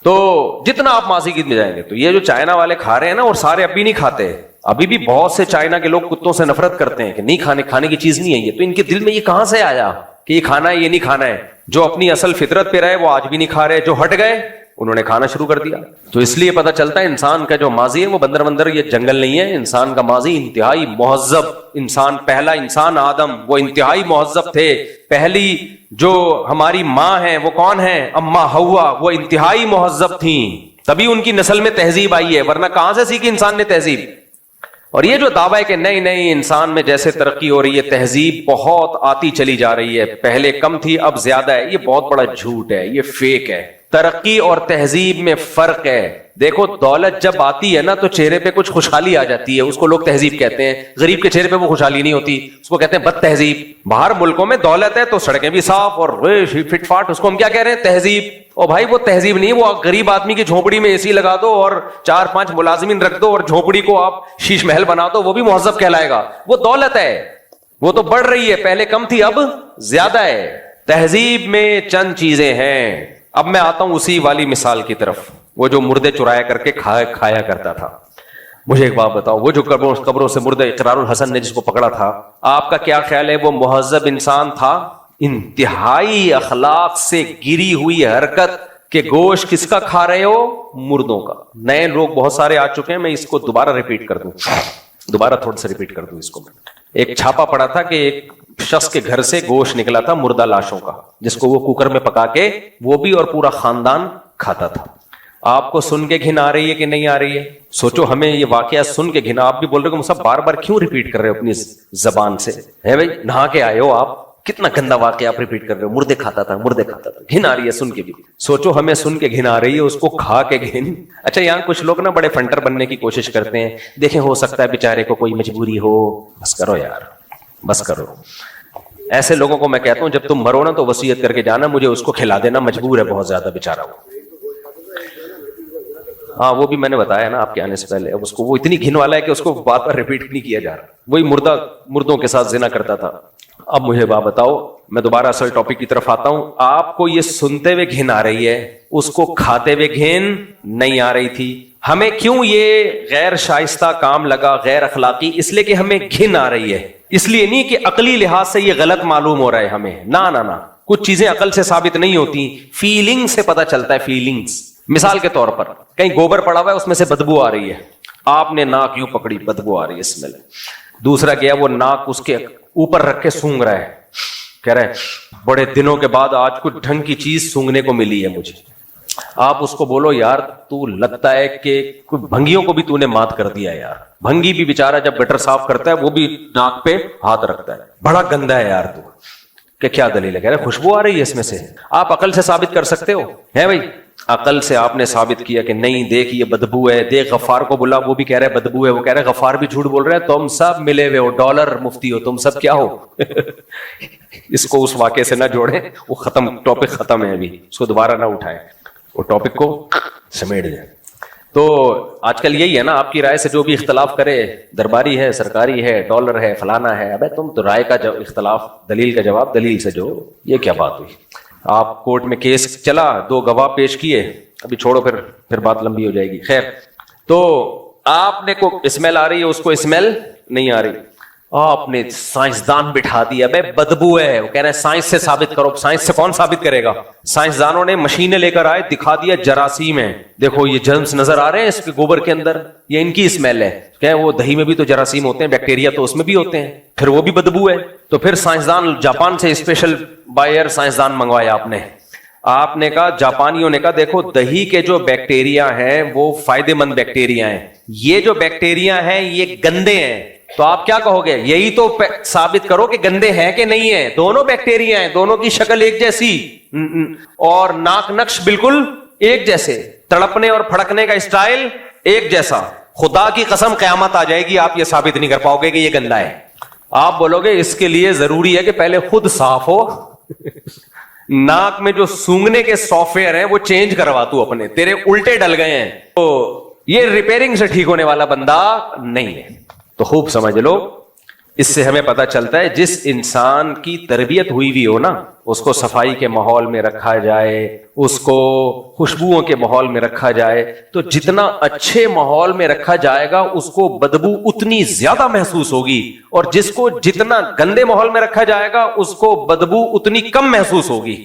تو جتنا آپ ماضی کی میں جائیں گے, تو یہ جو چائنا والے کھا رہے ہیں نا, اور سارے اب بھی نہیں کھاتے. ابھی بھی بہت سے چائنا کے لوگ کتوں سے نفرت کرتے ہیں کہ نہیں کھانے کی چیز نہیں ہے یہ. تو ان کے دل میں یہ کہاں سے آیا کہ یہ کھانا ہے یہ نہیں کھانا ہے؟ جو اپنی اصل فطرت پہ رہے وہ آج بھی نہیں کھا رہے, جو ہٹ گئے انہوں نے کھانا شروع کر دیا. تو اس لیے پتہ چلتا ہے انسان کا جو ماضی ہے وہ بندر یہ جنگل نہیں ہے. انسان کا ماضی انتہائی مہذب انسان, پہلا انسان آدم, وہ انتہائی مہذب تھے. پہلی جو ہماری ماں ہیں وہ کون ہیں؟ اماں حوا, وہ انتہائی مہذب تھیں, تبھی ان کی نسل میں تہذیب آئی ہے. ورنہ کہاں سے سیکھی انسان نے تہذیب؟ اور یہ جو دعویٰ ہے کہ نہیں انسان میں جیسے ترقی ہو رہی ہے تہذیب بہت آتی چلی جا رہی ہے, پہلے کم تھی اب زیادہ ہے, یہ بہت بڑا جھوٹ ہے, یہ فیک ہے. ترقی اور تہذیب میں فرق ہے. دیکھو دولت جب آتی ہے نا تو چہرے پہ کچھ خوشحالی آ جاتی ہے, اس کو لوگ تہذیب کہتے ہیں. غریب کے چہرے پہ وہ خوشحالی نہیں ہوتی, اس کو کہتے ہیں بد تہذیب. باہر ملکوں میں دولت ہے تو سڑکیں بھی صاف اور فٹ فاٹ, اس کو ہم کیا کہہ رہے ہیں؟ تہذیب. او بھائی وہ تہذیب نہیں, وہ غریب آدمی کی جھونپڑی میں اے سی لگا دو اور 4-5 ملازمین رکھ دو اور جھونپڑی کو آپ شیش محل بنا دو, وہ بھی مہذب کہلائے گا. وہ دولت ہے, وہ تو بڑھ رہی ہے, پہلے کم تھی اب زیادہ ہے. تہذیب میں چند چیزیں ہیں. اب میں آتا ہوں اسی والی مثال کی طرف, وہ جو مردے چرایا کر کے کھایا کرتا تھا. مجھے ایک بات بتاؤ, وہ جو قبروں سے مردے اقرار الحسن نے جس کو پکڑا تھا, آپ کا کیا خیال ہے وہ مہذب انسان تھا؟ انتہائی اخلاق سے گری ہوئی حرکت کہ گوشت کس کا کھا رہے ہو؟ مردوں کا. نئے لوگ بہت سارے آ چکے ہیں, میں اس کو دوبارہ ریپیٹ کر دوں, دوبارہ تھوڑا سا ریپیٹ کر دوں اس کو. ایک چھاپا پڑا تھا کہ ایک شخص کے گھر سے گوشت نکلا تھا مردہ لاشوں کا, جس کو وہ کوکر میں پکا کے وہ بھی اور پورا خاندان کھاتا تھا. آپ کو سن کے گھن آ رہی ہے کہ نہیں آ رہی ہے؟ سوچو, ہمیں یہ واقعہ سن کے گھن, آپ بھی بول رہے ہو کہ مصعب بار بار کیوں ریپیٹ کر رہے ہو اپنی زبان سے؟ ہے بھائی, نہا کے آئے ہو آپ, کتنا گندا واقعہ آپ ریپیٹ کر رہے ہو. مردے کھاتا تھا, گھن آ رہی ہے سن کے بھی. سوچو ہمیں سن کے گھن آ رہی ہے, اس کو کھا کے گھن. اچھا یہاں کچھ لوگ نا بڑے فنٹر بننے کی کوشش کرتے ہیں, دیکھیں ہو سکتا ہے بیچارے کو کوئی مجبوری ہو. بس کرو یار, بس کرو. ایسے لوگوں کو میں کہتا ہوں جب تم مرو نا تو وصیت کر کے جانا, مجھے اس کو کھلا دینا, مجبور ہے بہت زیادہ بیچارہ وہ. ہاں وہ بھی میں نے بتایا نا آپ کے آنے سے پہلے. اب اس کو وہ اتنی گھن والا ہے کہ اس کو بار بار ریپیٹ نہیں کیا جا رہا. وہی مردوں کے ساتھ زنا کرتا تھا. اب مجھے بات بتاؤ, میں دوبارہ اصل ٹاپک کی طرف آتا ہوں. آپ کو یہ سنتے ہوئے گھن آ رہی ہے, اس کو کھاتے ہوئے گھن نہیں آ رہی تھی. ہمیں کیوں یہ غیر شائستہ کام لگا, غیر اخلاقی؟ اس لیے کہ ہمیں گھن آ رہی ہے, اس لیے نہیں کہ عقلی لحاظ سے یہ غلط معلوم ہو رہا ہے ہمیں. نہ کچھ چیزیں عقل سے ثابت نہیں ہوتی, فیلنگ سے پتہ چلتا ہے. فیلنگز, مثال کے طور پر کہیں گوبر پڑا ہوا ہے, اس میں سے بدبو آ رہی ہے, آپ نے ناک یوں پکڑی, بدبو آ رہی ہے اسمیل. دوسرا کیا, وہ ناک اس کے اوپر رکھ کے سونگ رہا ہے, کہہ رہے ہیں بڑے دنوں کے بعد آج کچھ ڈھنگ کی چیز سونگنے کو ملی ہے مجھے. آپ اس کو بولو یار تو لگتا ہے کہ بھنگیوں کو بھی تو نے مات کر دیا یار. بھنگی بھی بیچارہ جب گٹر صاف کرتا ہے وہ بھی ناک پہ ہاتھ رکھتا ہے, بڑا گندا ہے یار تو. کہ کیا دلیل ہے؟ کہہ رہے خوشبو آ رہی ہے اس میں سے. آپ عقل سے ثابت کر سکتے ہو ہے بھائی؟ عقل سے آپ نے ثابت کیا کہ نہیں, دیکھ یہ بدبو ہے. دیکھ غفار کو بولا, وہ بھی کہہ رہے بدبو ہے. وہ کہہ رہے غفار بھی جھوٹ بول رہے ہیں. تم سب ملے ہوئے ہو, ڈالر مفتی ہو, تم سب کیا ہو؟ اس کو اس واقعے سے نہ جوڑیں, وہ ختم, ٹاپک ختم ہے ابھی, اس کو دوبارہ نہ اٹھائیں, وہ ٹاپک کو سمیٹ دیں. تو آج کل یہی ہے نا, آپ کی رائے سے جو بھی اختلاف کرے, درباری ہے, سرکاری ہے, ڈالر ہے, فلانا ہے. ابے تم تو رائے کا اختلاف, دلیل کا جواب دلیل سے جو. یہ کیا بات ہوئی؟ آپ کورٹ میں کیس چلا, 2 گواہ پیش کیے, ابھی چھوڑو, پھر بات لمبی ہو جائے گی. خیر, تو آپ نے کو اسمیل آ رہی ہے, اس کو اسمیل نہیں آ رہی. آپ نے سائنسدان بٹھا دیا, بے بدبو ہے. وہ کہہ رہے ہیں سائنس سے ثابت کرو. سائنس سے کون ثابت کرے گا؟ سائنسدانوں نے مشینیں لے کر آئے, دکھا دیا جراثیم ہے, دیکھو یہ جرمز نظر آ رہے ہیں اس کے گوبر کے اندر, یہ ان کی اسمیل ہے. کہ وہ دہی میں بھی تو جراثیم ہوتے ہیں, بیکٹیریا تو اس میں بھی ہوتے ہیں, پھر وہ بھی بدبو ہے. تو پھر سائنسدان جاپان سے اسپیشل بائر سائنسدان منگوایا آپ نے کہا, جاپانیوں نے کہا دیکھو دہی کے جو بیکٹیریا ہیں وہ فائدے مند بیکٹیریا ہیں, یہ جو بیکٹیریا ہیں یہ گندے ہیں. تو آپ کیا کہو گے؟ یہی تو ثابت کرو کہ گندے ہیں کہ نہیں ہیں. دونوں بیکٹیریا ہیں, دونوں کی شکل ایک جیسی اور ناک نقش بالکل ایک جیسے, تڑپنے اور پھڑکنے کا اسٹائل ایک جیسا. خدا کی قسم قیامت آ جائے گی, آپ یہ ثابت نہیں کر پاؤ گے کہ یہ گندا ہے. آپ بولو گے اس کے لیے ضروری ہے کہ پہلے خود صاف ہو. ناک میں جو سونگنے کے سافٹ ویئر ہیں وہ چینج کروا تو اپنے, تیرے الٹے ڈل گئے ہیں. تو یہ ریپیئرنگ سے ٹھیک ہونے والا بندہ نہیں ہے. تو خوب سمجھ لو, اس سے ہمیں پتا چلتا ہے جس انسان کی تربیت ہوئی بھی ہو نا, اس کو صفائی کے ماحول میں رکھا جائے, اس کو خوشبوؤں کے ماحول میں رکھا جائے, تو جتنا اچھے ماحول میں رکھا جائے گا اس کو بدبو اتنی زیادہ محسوس ہوگی, اور جس کو جتنا گندے ماحول میں رکھا جائے گا اس کو بدبو اتنی کم محسوس ہوگی.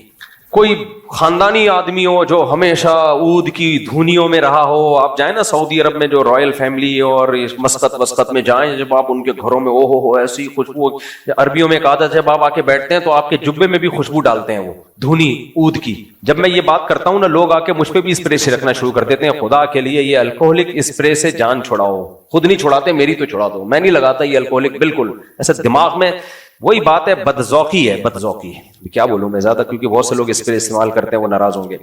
کوئی خاندانی آدمی ہو جو ہمیشہ عود کی دھونیوں میں رہا ہو, آپ جائیں نا سعودی عرب میں جو رائل فیملی اور مسقط وسقط میں جائیں, جب آپ ان کے گھروں میں او ہو ایسی خوشبو, عربیوں میں ایک عادت ہے جب آپ آ کے بیٹھتے ہیں تو آپ کے جبے میں بھی خوشبو ڈالتے ہیں, وہ دھونی عود کی. جب میں یہ بات کرتا ہوں نا, لوگ آ کے مجھ پہ بھی اسپرے سے رکھنا شروع کر دیتے ہیں. خدا کے لیے یہ الکوہلک اسپرے سے جان چھڑاؤ, خود نہیں چھڑاتے, میری تو چھڑا دو, میں نہیں لگاتا یہ الکوہلک بالکل. ایسے دماغ میں وہی بات ہے, بدذوقی ہے, بدذوقی. کیا بولوں میں زیادہ, کیونکہ بہت سے لوگ اسپرے استعمال کرتے ہیں, وہ ناراض ہوں گے.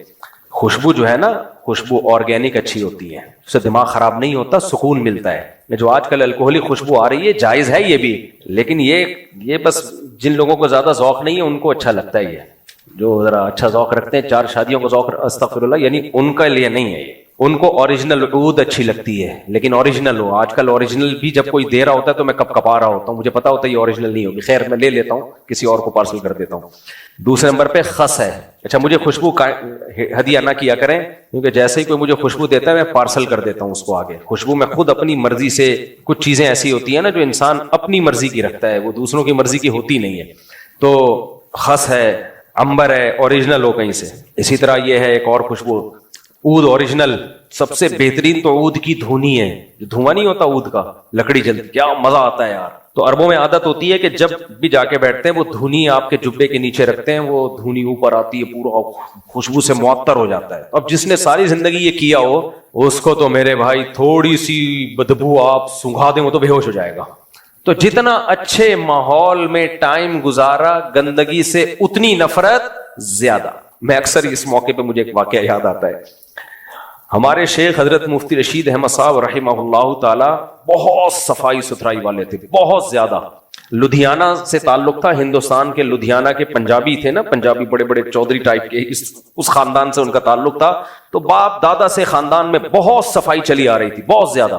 خوشبو جو ہے نا, خوشبو آرگینک اچھی ہوتی ہے, اس سے دماغ خراب نہیں ہوتا, سکون ملتا ہے. جو آج کل الکوہلی خوشبو آ رہی ہے جائز ہے یہ بھی, لیکن یہ بس جن لوگوں کو زیادہ ذوق نہیں ہے ان کو اچھا لگتا ہے. یہ جو ذرا اچھا ذوق رکھتے ہیں, 4 شادیوں کو ذوق, استغفر اللہ, یعنی ان کا لیے نہیں ہے یہ. ان کو اوریجنل عود اچھی لگتی ہے, لیکن اوریجنل ہو. آج کل اوریجنل بھی جب کوئی دے رہا ہوتا ہے تو میں کپا رہا ہوتا ہوں, مجھے پتا ہوتا ہے یہ اوریجنل نہیں ہوگی, خیر میں لے لیتا ہوں, کسی اور کو پارسل کر دیتا ہوں. دوسرے نمبر پہ خس ہے. اچھا, مجھے خوشبو ہدیہ نہ کیا کریں, کیونکہ جیسے ہی کوئی مجھے خوشبو دیتا ہے میں پارسل کر دیتا ہوں اس کو آگے. خوشبو میں خود اپنی مرضی سے, کچھ چیزیں ایسی ہوتی ہیں نا جو انسان اپنی مرضی کی رکھتا ہے, وہ دوسروں کی مرضی کی ہوتی نہیں ہے. تو خس ہے, امبر ہے, اوریجنل ہو کہیں سے. اسی طرح یہ ہے ایک اور خوشبو, عود اوریجنل. سب سے بہترین تو عود کی دھونی ہے, جو دھواں نہیں ہوتا عود کا, لکڑی جلتی, کیا مزہ آتا ہے یار. تو عربوں میں عادت ہوتی ہے کہ جب بھی جا کے بیٹھتے ہیں وہ دھونی آپ کے جبے کے نیچے رکھتے ہیں, وہ دھونی اوپر آتی ہے, پورا خوشبو سے معطر ہو جاتا ہے. اب جس نے ساری زندگی یہ کیا ہو اس کو تو میرے بھائی تھوڑی سی بدبو آپ سنگھا دیں وہ تو بے ہوش ہو جائے گا. تو جتنا اچھے ماحول میں ٹائم گزارا, گندگی سے اتنی نفرت زیادہ. میں اکثر اس موقع پہ مجھے ایک واقعہ یاد آتا ہے. ہمارے شیخ حضرت مفتی رشید احمد صاحب رحمہ اللہ تعالی بہت صفائی ستھرائی والے تھے, بہت زیادہ. لدھیانہ سے تعلق تھا, ہندوستان کے لدھیانہ کے پنجابی تھے نا, پنجابی بڑے بڑے چودھری ٹائپ کے, اس خاندان سے ان کا تعلق تھا. تو باپ دادا سے خاندان میں بہت صفائی چلی آ رہی تھی, بہت زیادہ,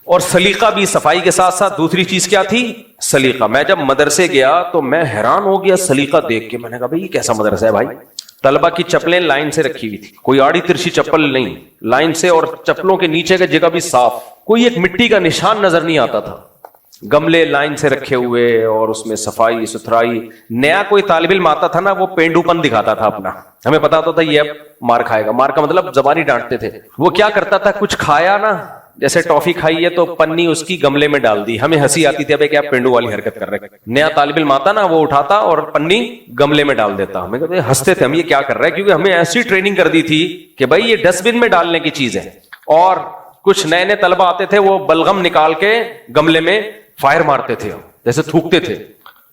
اور سلیقہ بھی صفائی کے ساتھ ساتھ دوسری چیز کیا تھی, سلیقہ. میں جب مدرسے گیا تو میں حیران ہو گیا سلیقہ دیکھ کے. میں نے کہا بھائی یہ کیسا مدرسہ ہے بھائی. طلبہ کی چپلیں لائن سے رکھی ہوئی تھی, کوئی آڑی ترچھی چپل نہیں, لائن سے, اور چپلوں کے نیچے کا جگہ بھی صاف, کوئی ایک مٹی کا نشان نظر نہیں آتا تھا. گملے لائن سے رکھے ہوئے اور اس میں صفائی ستھرائی. نیا کوئی طالب علم آتا تھا نا, وہ پینڈو پن دکھاتا تھا اپنا, ہمیں پتا ہوتا تھا یہ اب مار کھائے گا. مار کا مطلب زبانی ڈانٹتے تھے. وہ کیا کرتا تھا, کچھ کھایا نا, جیسے ٹافی کھائی ہے تو پنی اس کی گملے میں ڈال دی. ہمیں ہنسی آتی تھی, ابے کیا پینڈو والی حرکت کر رہے. نیا طالب علم آتا نا, وہ اٹھاتا اور پنی گملے میں ڈال دیتا. ہمیں کہتے ہنستے تھے, ہم یہ کیا کر رہے ہیں, کیونکہ ہمیں ایسی ٹریننگ کر دی تھی کہ بھائی یہ ڈسٹ بن میں ڈالنے کی چیز ہے. اور کچھ نئے نئے طلبہ آتے تھے, وہ بلغم نکال کے گملے میں فائر مارتے تھے, جیسے تھوکتے تھے.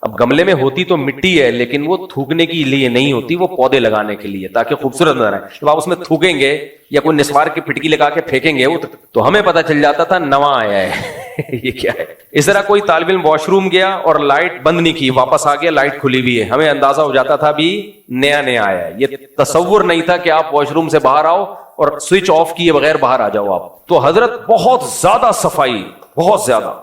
اب گملے میں ہوتی تو مٹی ہے, لیکن وہ تھوکنے کے لیے نہیں ہوتی, وہ پودے لگانے کے لیے, تاکہ خوبصورت نظر آئے. جب آپ اس میں تھوکیں گے یا کوئی نسوار کی پھٹکی لگا کے پھینکیں گے, تو ہمیں پتا چل جاتا تھا نواں آیا ہے یہ کیا ہے. اس طرح کوئی طالب علم واش روم گیا اور لائٹ بند نہیں کی, واپس آ گیا لائٹ کھلی ہوئی ہے, ہمیں اندازہ ہو جاتا تھا بھی نیا نیا آیا ہے. یہ تصور نہیں تھا کہ آپ واش روم سے باہر آؤ اور سوئچ آف کیے بغیر باہر آ جاؤ آپ. تو حضرت بہت زیادہ صفائی, بہت زیادہ.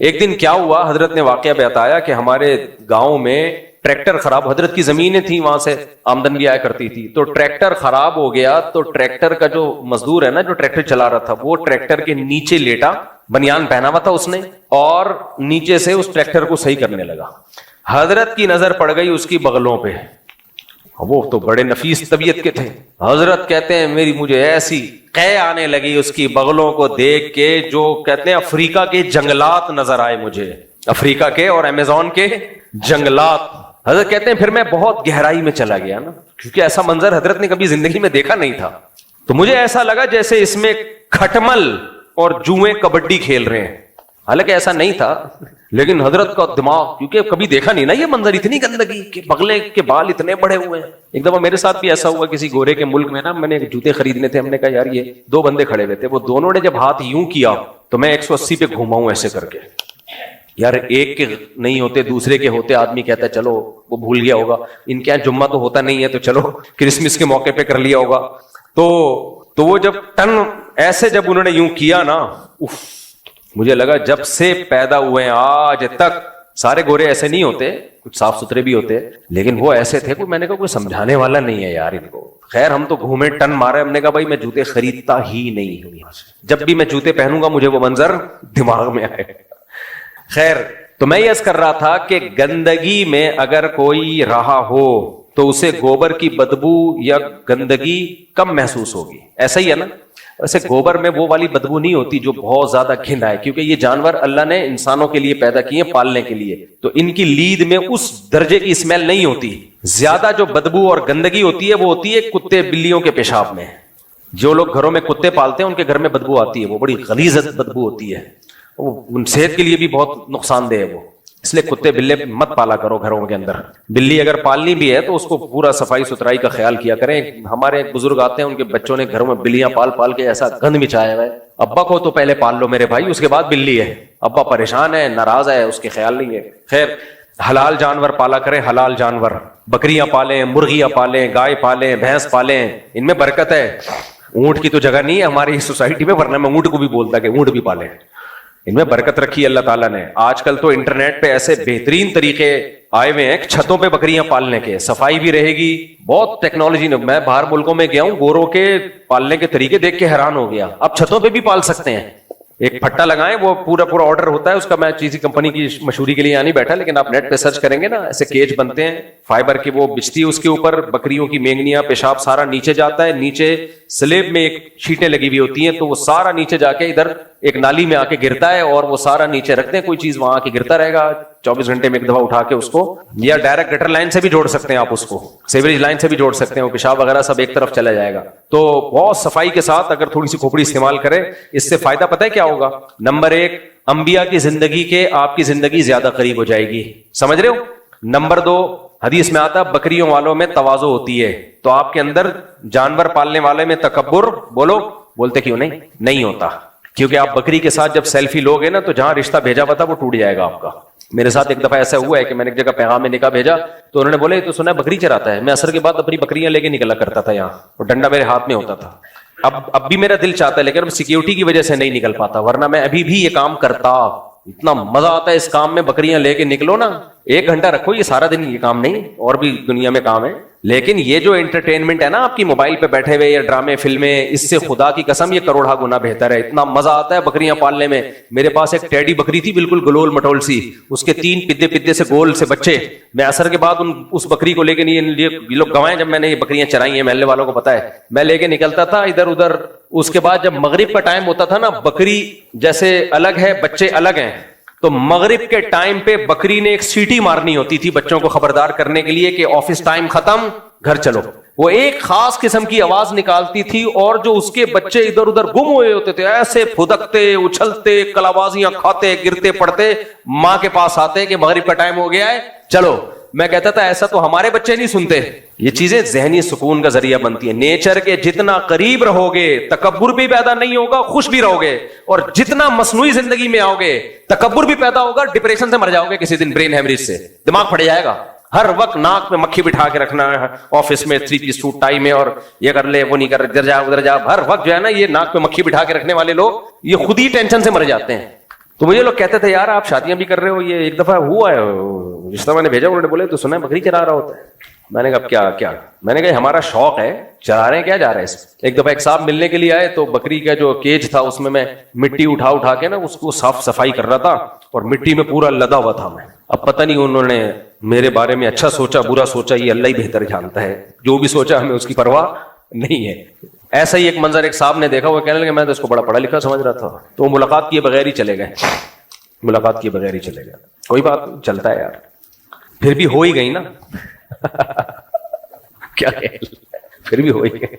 ایک دن کیا ہوا, حضرت نے واقعہ بتایا کہ ہمارے گاؤں میں ٹریکٹر خراب, حضرت کی زمینیں تھیں, وہاں سے آمدن بھی آیا کرتی تھی, تو ٹریکٹر خراب ہو گیا. تو ٹریکٹر کا جو مزدور ہے نا, جو ٹریکٹر چلا رہا تھا, وہ ٹریکٹر کے نیچے لیٹا, بنیان پہنا ہوا تھا اس نے, اور نیچے سے اس ٹریکٹر کو صحیح کرنے لگا. حضرت کی نظر پڑ گئی اس کی بغلوں پہ, وہ تو بڑے نفیس طبیعت کے تھے. حضرت کہتے ہیں میری مجھے ایسی قے آنے لگی اس کی بغلوں کو دیکھ کے, جو کہتے ہیں افریقہ کے جنگلات نظر آئے مجھے, افریقہ کے اور امیزون کے جنگلات. حضرت کہتے ہیں پھر میں بہت گہرائی میں چلا گیا نا, کیونکہ ایسا منظر حضرت نے کبھی زندگی میں دیکھا نہیں تھا. تو مجھے ایسا لگا جیسے اس میں کھٹمل اور جوئیں کبڈی کھیل رہے ہیں. حالانکہ ایسا نہیں تھا, لیکن حضرت کا دماغ, کیونکہ کبھی دیکھا نہیں نا یہ منظر, اتنی گندگی کہ بغلے کے بال اتنے بڑے ہوئے ہیں. ایک دفعہ میرے ساتھ بھی ایسا ہوا, کسی گورے کے ملک میں نا, میں نے جوتے خریدنے تھے, ہم نے کہا یار یہ دو بندے کھڑے ہوئے تھے, وہ دونوں نے جب ہاتھ یوں کیا تو میں 180 پہ گھوما ہوں ایسے کر کے. یار ایک کے نہیں ہوتے دوسرے کے ہوتے, آدمی کہتا ہے چلو وہ بھول گیا ہوگا, ان کے یہاں جمعہ تو ہوتا نہیں ہے تو چلو کرسمس کے موقع پہ کر لیا ہوگا. تو وہ جب ٹن ایسے جب انہوں نے یوں کیا نا, مجھے لگا جب سے پیدا ہوئے ہیں آج تک سارے گورے ایسے نہیں ہوتے, کچھ صاف ستھرے بھی ہوتے, لیکن وہ ایسے تھے. میں نے کہا کوئی سمجھانے والا نہیں ہے یار ان کو. خیر ہم تو گھومے, ٹن مارے, ہم نے کہا بھائی میں جوتے خریدتا ہی نہیں ہوں, جب بھی میں جوتے پہنوں گا مجھے وہ منظر دماغ میں آئے. خیر تو میں یہ عرض کر رہا تھا کہ گندگی میں اگر کوئی رہا ہو تو اسے گوبر کی بدبو یا گندگی کم محسوس ہوگی. ایسا ہی ہے نا, ویسے گوبر میں وہ والی بدبو نہیں ہوتی جو بہت زیادہ گھن آئے, کیونکہ یہ جانور اللہ نے انسانوں کے لیے پیدا کیے پالنے کے لیے, تو ان کی لید میں اس درجے کی اسمیل نہیں ہوتی. زیادہ جو بدبو اور گندگی ہوتی ہے وہ ہوتی ہے کتے بلیوں کے پیشاب میں. جو لوگ گھروں میں کتے پالتے ہیں ان کے گھر میں بدبو آتی ہے, وہ بڑی غلیظ بدبو ہوتی ہے, وہ صحت کے لیے بھی بہت نقصان دہ ہے وہ. اس لیے کتے بلے مت پالا کرو گھروں کے اندر. بلی اگر پالنی بھی ہے تو اس کو پورا صفائی ستھرائی کا خیال کیا کریں. ہمارے ایک بزرگ آتے ہیں, ان کے بچوں نے گھروں میں بلیاں پال پال کے ایسا گند مچایا ہوا ہے. ابا کو تو پہلے پال لو میرے بھائی, اس کے بعد بلی ہے. ابا پریشان ہے, ناراض ہے, اس کے خیال نہیں ہے. خیر حلال جانور پالا کریں, حلال جانور, بکریاں پالیں, مرغیاں پالیں, گائے پالیں, بھینس پالیں, ان میں برکت ہے. اونٹ کی تو جگہ نہیں ہے ہماری سوسائٹی میں, ورنہ میں اونٹ کو بھی بولتا کہ اونٹ بھی پالیں, ان میں برکت رکھی اللہ تعالیٰ نے. آج کل تو انٹرنیٹ پہ ایسے بہترین طریقے آئے ہوئے ہیں چھتوں پہ بکریاں پالنے کے, صفائی بھی رہے گی, بہت ٹیکنالوجی نے. میں باہر ملکوں میں گیا ہوں, گوروں کے پالنے کے طریقے دیکھ کے حیران ہو گیا. اب چھتوں پہ بھی پال سکتے ہیں. ایک پھٹا لگائیں, وہ پورا آرڈر ہوتا ہے اس کا. میں کسی کمپنی کی مشہوری کے لیے یہاں نہیں بیٹھا, لیکن آپ نیٹ پہ سرچ کریں گے نا, ایسے کیج بنتے ہیں فائبر کے, وہ بچتی ہے اس کے اوپر, بکریوں کی مینگنیاں پیشاب سارا نیچے جاتا ہے, نیچے سلیب میں ایک شیٹیں لگی ہوئی ہوتی ہیں, تو وہ سارا نیچے جا کے ادھر ایک نالی میں آ کے گرتا ہے, اور وہ سارا نیچے رکھتے ہیں, کوئی چیز وہاں آ کے گرتا رہے گا 24 گھنٹے میں ایک دفعہ اٹھا کے اس کو. یا ڈائریکٹ گٹر لائن سے بھی جوڑ سکتے ہیں آپ اس کو, سیوریج لائن سے بھی جوڑ سکتے ہیں, وہ پیشاب وغیرہ سب ایک طرف چلا جائے گا. تو بہت صفائی کے ساتھ اگر تھوڑی سی کھوپڑی استعمال کرے, اس سے فائدہ پتہ ہے کیا ہوگا. نمبر 1, انبیاء کی زندگی کے آپ کی زندگی زیادہ قریب ہو جائے گی, سمجھ رہے ہو. نمبر 2, حدیث میں آتا بکریوں والوں میں تواضع ہوتی ہے, تو آپ کے اندر جانور پالنے والے میں تکبر, بولتے کیوں نہیں ہوتا, کیونکہ آپ بکری کے ساتھ جب سیلفی لوگے نا, تو جہاں رشتہ بھیجا ہوا تھا وہ ٹوٹ جائے گا آپ کا. میرے ساتھ ایک دفعہ ایسا ہوا ہے کہ میں نے ایک جگہ پیغام نکاح بھیجا تو انہوں نے بولے تو سنا بکری چراتا ہے. میں عصر کے بعد اپنی بکریاں لے کے نکلا کرتا تھا یہاں اور ڈنڈا میرے ہاتھ میں ہوتا تھا. اب بھی میرا دل چاہتا ہے لیکن اب سیکیورٹی کی وجہ سے نہیں نکل پاتا, ورنہ میں ابھی بھی یہ کام کرتا. اتنا مزہ آتا ہے اس کام میں, بکریاں لے کے نکلو نا, 1 گھنٹہ رکھو, یہ سارا دن یہ کام نہیں, اور بھی دنیا میں کام ہے. لیکن یہ جو انٹرٹینمنٹ ہے نا آپ کی موبائل پہ بیٹھے ہوئے یا ڈرامے فلمیں, اس سے خدا کی قسم یہ کروڑا گنا بہتر ہے. اتنا مزہ آتا ہے بکریاں پالنے میں. میرے پاس ایک ٹیڈی بکری تھی بالکل گلول مٹول سی, اس کے 3 پدے سے گول سے بچے. میں عصر کے بعد اس بکری کو لے کے یہ لوگ گوائیں, جب میں نے یہ بکریاں چرائی ہیں محلے والوں کو پتا ہے, میں لے کے نکلتا تھا ادھر ادھر. اس کے بعد جب مغرب کا ٹائم ہوتا تھا نا, بکری جیسے الگ ہے بچے الگ ہیں, تو مغرب کے ٹائم پہ بکری نے ایک سیٹی مارنی ہوتی تھی بچوں کو خبردار کرنے کے لیے کہ آفس ٹائم ختم, گھر چلو. وہ ایک خاص قسم کی آواز نکالتی تھی, اور جو اس کے بچے ادھر ادھر گم ہوئے ہوتے تھے ایسے پھدکتے اچھلتے کلابازیاں کھاتے گرتے پڑتے ماں کے پاس آتے کہ مغرب کا ٹائم ہو گیا ہے چلو. میں کہتا تھا ایسا تو ہمارے بچے نہیں سنتے. یہ چیزیں ذہنی سکون کا ذریعہ بنتی ہیں. نیچر کے جتنا قریب رہو گے تکبر بھی پیدا نہیں ہوگا, خوش بھی رہو گے. اور جتنا مصنوعی زندگی میں آؤ گے تکبر بھی پیدا ہوگا, ڈپریشن سے مر جاؤ گے کسی دن, برین ہیمریج سے دماغ پھٹ جائے گا. ہر وقت ناک میں مکھی بٹھا کے رکھنا ہے, آفس میں 3 پیس سوٹ ٹائی میں, اور یہ کر لے وہ نہیں کر, ادھر جا ادھر جا, ہر وقت جو ہے نا یہ ناک میں مکھی بٹھا کے رکھنے والے لوگ یہ خود ہی ٹینشن سے مر جاتے ہیں. تو مجھے لوگ کہتے تھے یار آپ شادیاں بھی کر رہے ہو, یہ ایک دفعہ ہوا ہے رشتہ میں نے بھیجا, انہوں نے بولے تو سنا ہے بکری چرا رہا ہوتا ہے. میں نے کہا کیا میں نے کہا ہمارا شوق ہے, چرا رہے ہیں کیا جا رہے ہیں اس. ایک دفعہ ایک صاحب ملنے کے لیے آئے تو بکری کا جو کیج تھا اس میں مٹی اٹھا کے نا اس کو صاف صفائی کر رہا تھا, اور مٹی میں پورا لدا ہوا تھا میں. اب پتہ نہیں انہوں نے میرے بارے میں اچھا سوچا برا سوچا, یہ اللہ ہی بہتر جانتا ہے. جو بھی سوچا ہمیں اس کی پرواہ نہیں ہے. ایسا ہی ایک منظر ایک صاحب نے دیکھا, وہ کہنے لگے میں تو اس کو بڑا پڑھا لکھا سمجھ رہا تھا. تو وہ ملاقات کیے بغیر ہی چلے گئے, ملاقات کیے بغیر ہی چلے گئے. کوئی بات چلتا ہے یار, پھر بھی ہو ہی گئی نا. کیا ہے, پھر بھی ہو ہی گئی.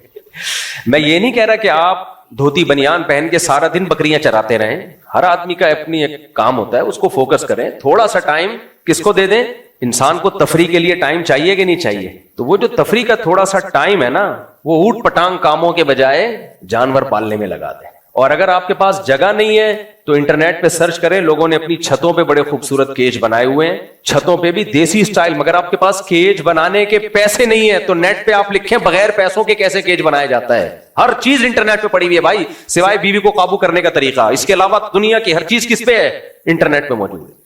میں یہ نہیں کہہ رہا کہ آپ دھوتی بنیان پہن کے سارا دن بکریاں چراتے رہیں. ہر آدمی کا اپنی ایک کام ہوتا ہے, اس کو فوکس کریں. تھوڑا سا ٹائم کس کو دے دیں, انسان کو تفریح کے لیے ٹائم چاہیے کہ نہیں چاہیے. تو وہ جو تفریح کا تھوڑا سا ٹائم ہے نا, وہ اوٹ پٹانگ کاموں کے بجائے جانور پالنے میں لگا دیں. اور اگر آپ کے پاس جگہ نہیں ہے تو انٹرنیٹ پہ سرچ کریں, لوگوں نے اپنی چھتوں پہ بڑے خوبصورت کیج بنائے ہوئے ہیں, چھتوں پہ بھی دیسی سٹائل. مگر آپ کے پاس کیج بنانے کے پیسے نہیں ہے تو نیٹ پہ آپ لکھیں بغیر پیسوں کے کیسے کیج بنایا جاتا ہے. ہر چیز انٹرنیٹ پہ پڑی ہوئی ہے بھائی, سوائے بیوی کو قابو کرنے کا طریقہ. اس کے علاوہ دنیا کی ہر چیز کس پہ ہے, انٹرنیٹ پہ موجود ہے.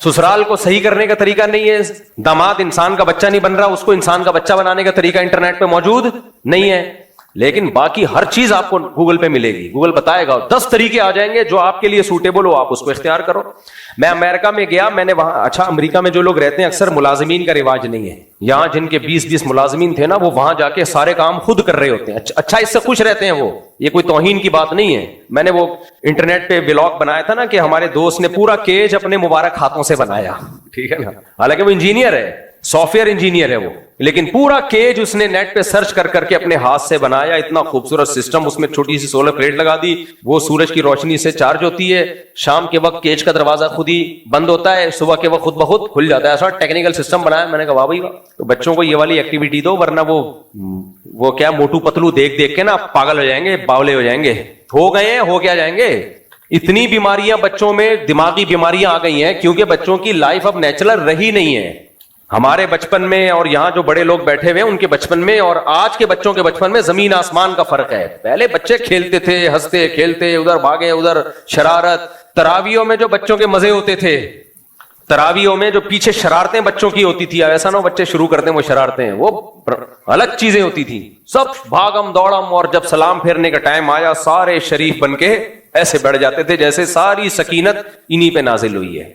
سسرال کو صحیح کرنے کا طریقہ نہیں ہے, داماد انسان کا بچہ نہیں بن رہا, اس کو انسان کا بچہ بنانے کا طریقہ انٹرنیٹ پہ موجود نہیں ہے. لیکن باقی ہر چیز آپ کو گوگل پہ ملے گی, گوگل بتائے گا. 10 طریقے آ جائیں گے جو آپ کے لیے سوٹیبل ہو, آپ اس کو اختیار کرو. میں امریکہ میں گیا, میں نے وہاں, اچھا امریکہ میں جو لوگ رہتے ہیں اکثر ملازمین کا رواج نہیں ہے. یہاں جن کے 20 ملازمین تھے نا, وہ وہاں جا کے سارے کام خود کر رہے ہوتے ہیں. اچھا اس سے خوش رہتے ہیں وہ, یہ کوئی توہین کی بات نہیں ہے. میں نے وہ انٹرنیٹ پہ ولاگ بنایا تھا نا کہ ہمارے دوست نے پورا کیج اپنے مبارک ہاتھوں سے بنایا, ٹھیک ہے نا, حالانکہ وہ انجینئر ہے, سافٹ ویئر انجینئر ہے وہ, لیکن پورا کیج اس نے نیٹ پہ سرچ کر کے اپنے ہاتھ سے بنایا. اتنا خوبصورت سسٹم, اس میں چھوٹی سی سولر پلیٹ لگا دی, وہ سورج کی روشنی سے چارج ہوتی ہے. شام کے وقت کیج کا دروازہ خود ہی بند ہوتا ہے, صبح کے وقت خود بخود کھل جاتا ہے. ایسا ٹیکنیکل سسٹم بنایا. میں نے کہا واہ بھائی واہ. تو بچوں کو یہ والی ایکٹیویٹی دو, ورنہ وہ کیا موٹو پتلو دیکھ کے نا پاگل ہو جائیں گے, باولے ہو جائیں گے. ہو گئے ہیں, ہو کیا جائیں گے. اتنی بیماریاں بچوں میں, دماغی بیماریاں آ گئی ہیں کیونکہ بچوں کی لائف اب نیچرل رہی نہیں ہے. ہمارے بچپن میں اور یہاں جو بڑے لوگ بیٹھے ہوئے ان کے بچپن میں اور آج کے بچوں کے بچپن میں زمین آسمان کا فرق ہے. پہلے بچے کھیلتے تھے, ہنستے کھیلتے, ادھر بھاگے ادھر شرارت. تراویوں میں جو بچوں کے مزے ہوتے تھے, تراویوں میں جو پیچھے شرارتیں بچوں کی ہوتی تھی, ایسا نہ بچے شروع کرتے ہیں وہ شرارتیں, وہ الگ چیزیں ہوتی تھی. سب بھاگم دوڑم, اور جب سلام پھیرنے کا ٹائم آیا سارے شریف بن کے ایسے بیٹھ جاتے تھے جیسے ساری سکینت انہی پہ نازل ہوئی ہے.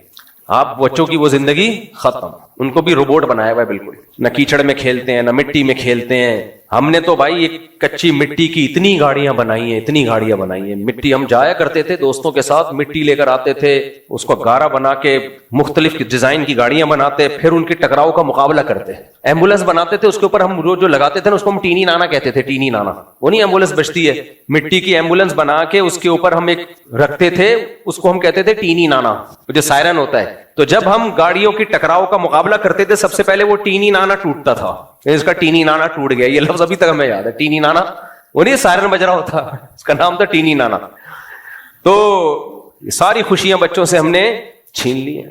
آپ بچوں کی وہ زندگی ختم, ان کو بھی روبوٹ بنایا ہوا ہے بالکل. نہ کیچڑ میں کھیلتے ہیں, نہ مٹی میں کھیلتے ہیں. ہم نے تو بھائی ایک کچی مٹی کی اتنی گاڑیاں بنائی ہیں, مٹی. ہم جایا کرتے تھے دوستوں کے ساتھ, مٹی لے کر آتے تھے, اس کو گارا بنا کے مختلف ڈیزائن کی گاڑیاں بناتے, پھر ان کے ٹکراؤ کا مقابلہ کرتے. ایمبولینس بناتے تھے, اس کے اوپر ہم جو لگاتے تھے نا اس کو ہم ٹینی نانا کہتے تھے. ٹینی نانا وہ نہیں ایمبولینس بچتی ہے, مٹی کی ایمبولینس بنا کے اس کے اوپر ہم ایک رکھتے تھے, اس کو ہم کہتے تھے ٹینی نانا, جو سائرن ہوتا ہے. تو جب ہم گاڑیوں کی ٹکراؤ کا مقابلہ کرتے تھے سب سے پہلے وہ ٹینی نانا ٹوٹتا تھا. اس کا ٹینی نانا ٹوٹ گیا, یہ لفظ ابھی تک ہمیں یاد ہے. ٹینی نانا وہ نہیں سائرن بج رہا ہوتا, اس کا نام تھا ٹینی نانا. تو ساری خوشیاں بچوں سے ہم نے چھین لی ہیں.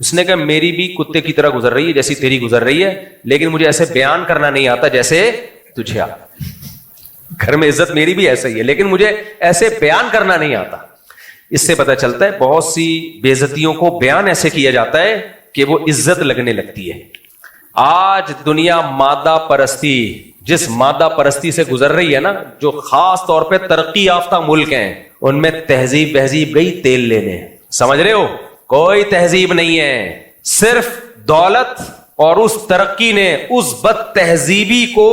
اس نے کہا میری بھی کتے کی طرح گزر رہی ہے جیسی تیری گزر رہی ہے, لیکن مجھے ایسے بیان کرنا نہیں آتا جیسے تجھے آتا. گھر میں عزت میری بھی ایسا ہی ہے, لیکن مجھے ایسے بیان کرنا نہیں آتا. اس سے پتہ چلتا ہے بہت سی بے عزتیوں کو بیان ایسے کیا جاتا ہے کہ وہ عزت لگنے لگتی ہے. آج دنیا مادہ پرستی, جس مادہ پرستی سے گزر رہی ہے نا, جو خاص طور پہ ترقی یافتہ ملک ہیں, ان میں تہذیب گئی تیل لینے. سمجھ رہے ہو, کوئی تہذیب نہیں ہے, صرف دولت اور اس ترقی نے اس بد تہذیبی کو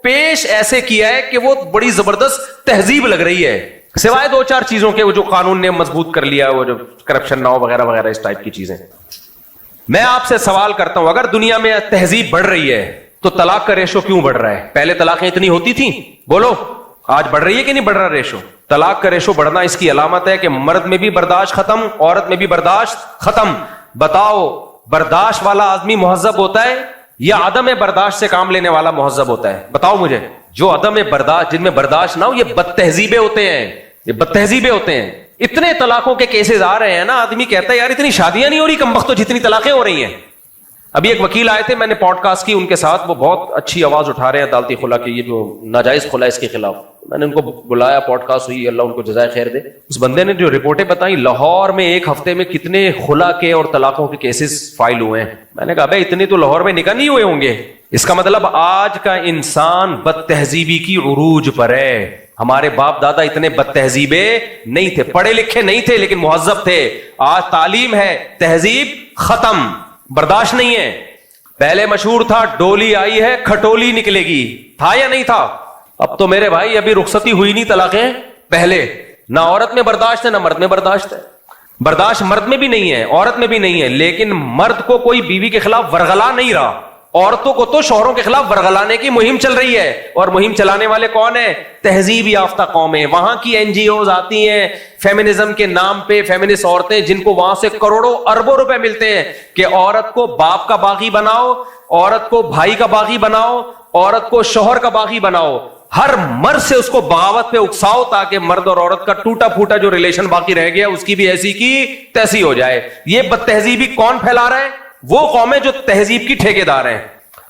پیش ایسے کیا ہے کہ وہ بڑی زبردست تہذیب لگ رہی ہے, سوائے 2-4 چیزوں کے وہ جو قانون نے مضبوط کر لیا, وہ جو کرپشن نہ ہو وغیرہ وغیرہ اس ٹائپ کی چیزیں. میں آپ سے سوال کرتا ہوں, اگر دنیا میں تہذیب بڑھ رہی ہے تو طلاق کا ریشو کیوں بڑھ رہا ہے؟ پہلے طلاقیں اتنی ہوتی تھیں, بولو آج بڑھ رہی ہے کہ نہیں بڑھ رہا ریشو؟ طلاق کا ریشو بڑھنا اس کی علامت ہے کہ مرد میں بھی برداشت ختم, عورت میں بھی برداشت ختم. بتاؤ برداشت والا آدمی مہذب ہوتا ہے یا عدم برداشت سے کام لینے والا مہذب ہوتا ہے؟ بتاؤ مجھے. جو عدم برداشت, جن میں برداشت نہ ہو, یہ بد تہذیبے ہوتے ہیں, یہ بد تہذیبے ہوتے ہیں. اتنے طلاقوں کے کیسز آ رہے ہیں نا, آدمی کہتا ہے یار اتنی شادیاں نہیں ہو رہی کمبختوں جتنی طلاقیں ہو رہی ہیں. ابھی ایک وکیل آئے تھے, میں نے پوڈ کاسٹ کی ان کے ساتھ, وہ بہت اچھی آواز اٹھا رہے ہیں عدالتی خلا کی, یہ جو ناجائز خلا اس کے خلاف. میں نے ان کو بلایا, پوڈ کاسٹ ہوئی, اللہ ان کو جزائے خیر دے. اس بندے نے جو رپورٹیں بتائیں, لاہور میں ایک ہفتے میں کتنے خلا کے اور طلاقوں کے کیسز فائل ہوئے ہیں. میں نے کہا بھائی اتنے تو لاہور میں نکاح نہیں ہوئے ہوں گے. اس کا مطلب آج کا انسان بد تہذیبی کی عروج پر ہے. ہمارے باپ دادا اتنے بد تہذیبے نہیں تھے, پڑھے لکھے نہیں تھے لیکن مہذب تھے. آج تعلیم ہے, تہذیب ختم, برداشت نہیں ہے. پہلے مشہور تھا ڈولی آئی ہے کھٹولی نکلے گی, تھا یا نہیں تھا؟ اب تو میرے بھائی ابھی رخصتی ہوئی نہیں طلاقیں. پہلے نہ عورت میں برداشت ہے نہ مرد میں برداشت ہے. برداشت مرد میں بھی نہیں ہے, عورت میں بھی نہیں ہے, لیکن مرد کو کوئی بیوی کے خلاف ورغلا نہیں رہا. عورتوں کو تو شوہروں کے خلاف ورغلانے کی مہم چل رہی ہے, اور مہم چلانے والے کون ہیں؟ تہذیب یافتہ قومیں. وہاں کی NGOs آتی ہیں فیمنزم کے نام پہ, فیمنسٹ عورتیں, جن کو وہاں سے کروڑوں اربوں روپے ملتے ہیں کہ عورت کو باپ کا باغی بناؤ, عورت کو بھائی کا باغی بناؤ, عورت کو شوہر کا باغی بناؤ, ہر مرد سے اس کو بغاوت پہ اکساؤ تاکہ مرد اور عورت کا ٹوٹا پھوٹا جو ریلیشن باقی رہ گیا اس کی بھی ایسی کی تیسی ہو جائے. یہ بد تہذیبی کون پھیلا رہا ہے؟ وہ قومیں جو تہذیب کی ٹھیکیدار ہیں.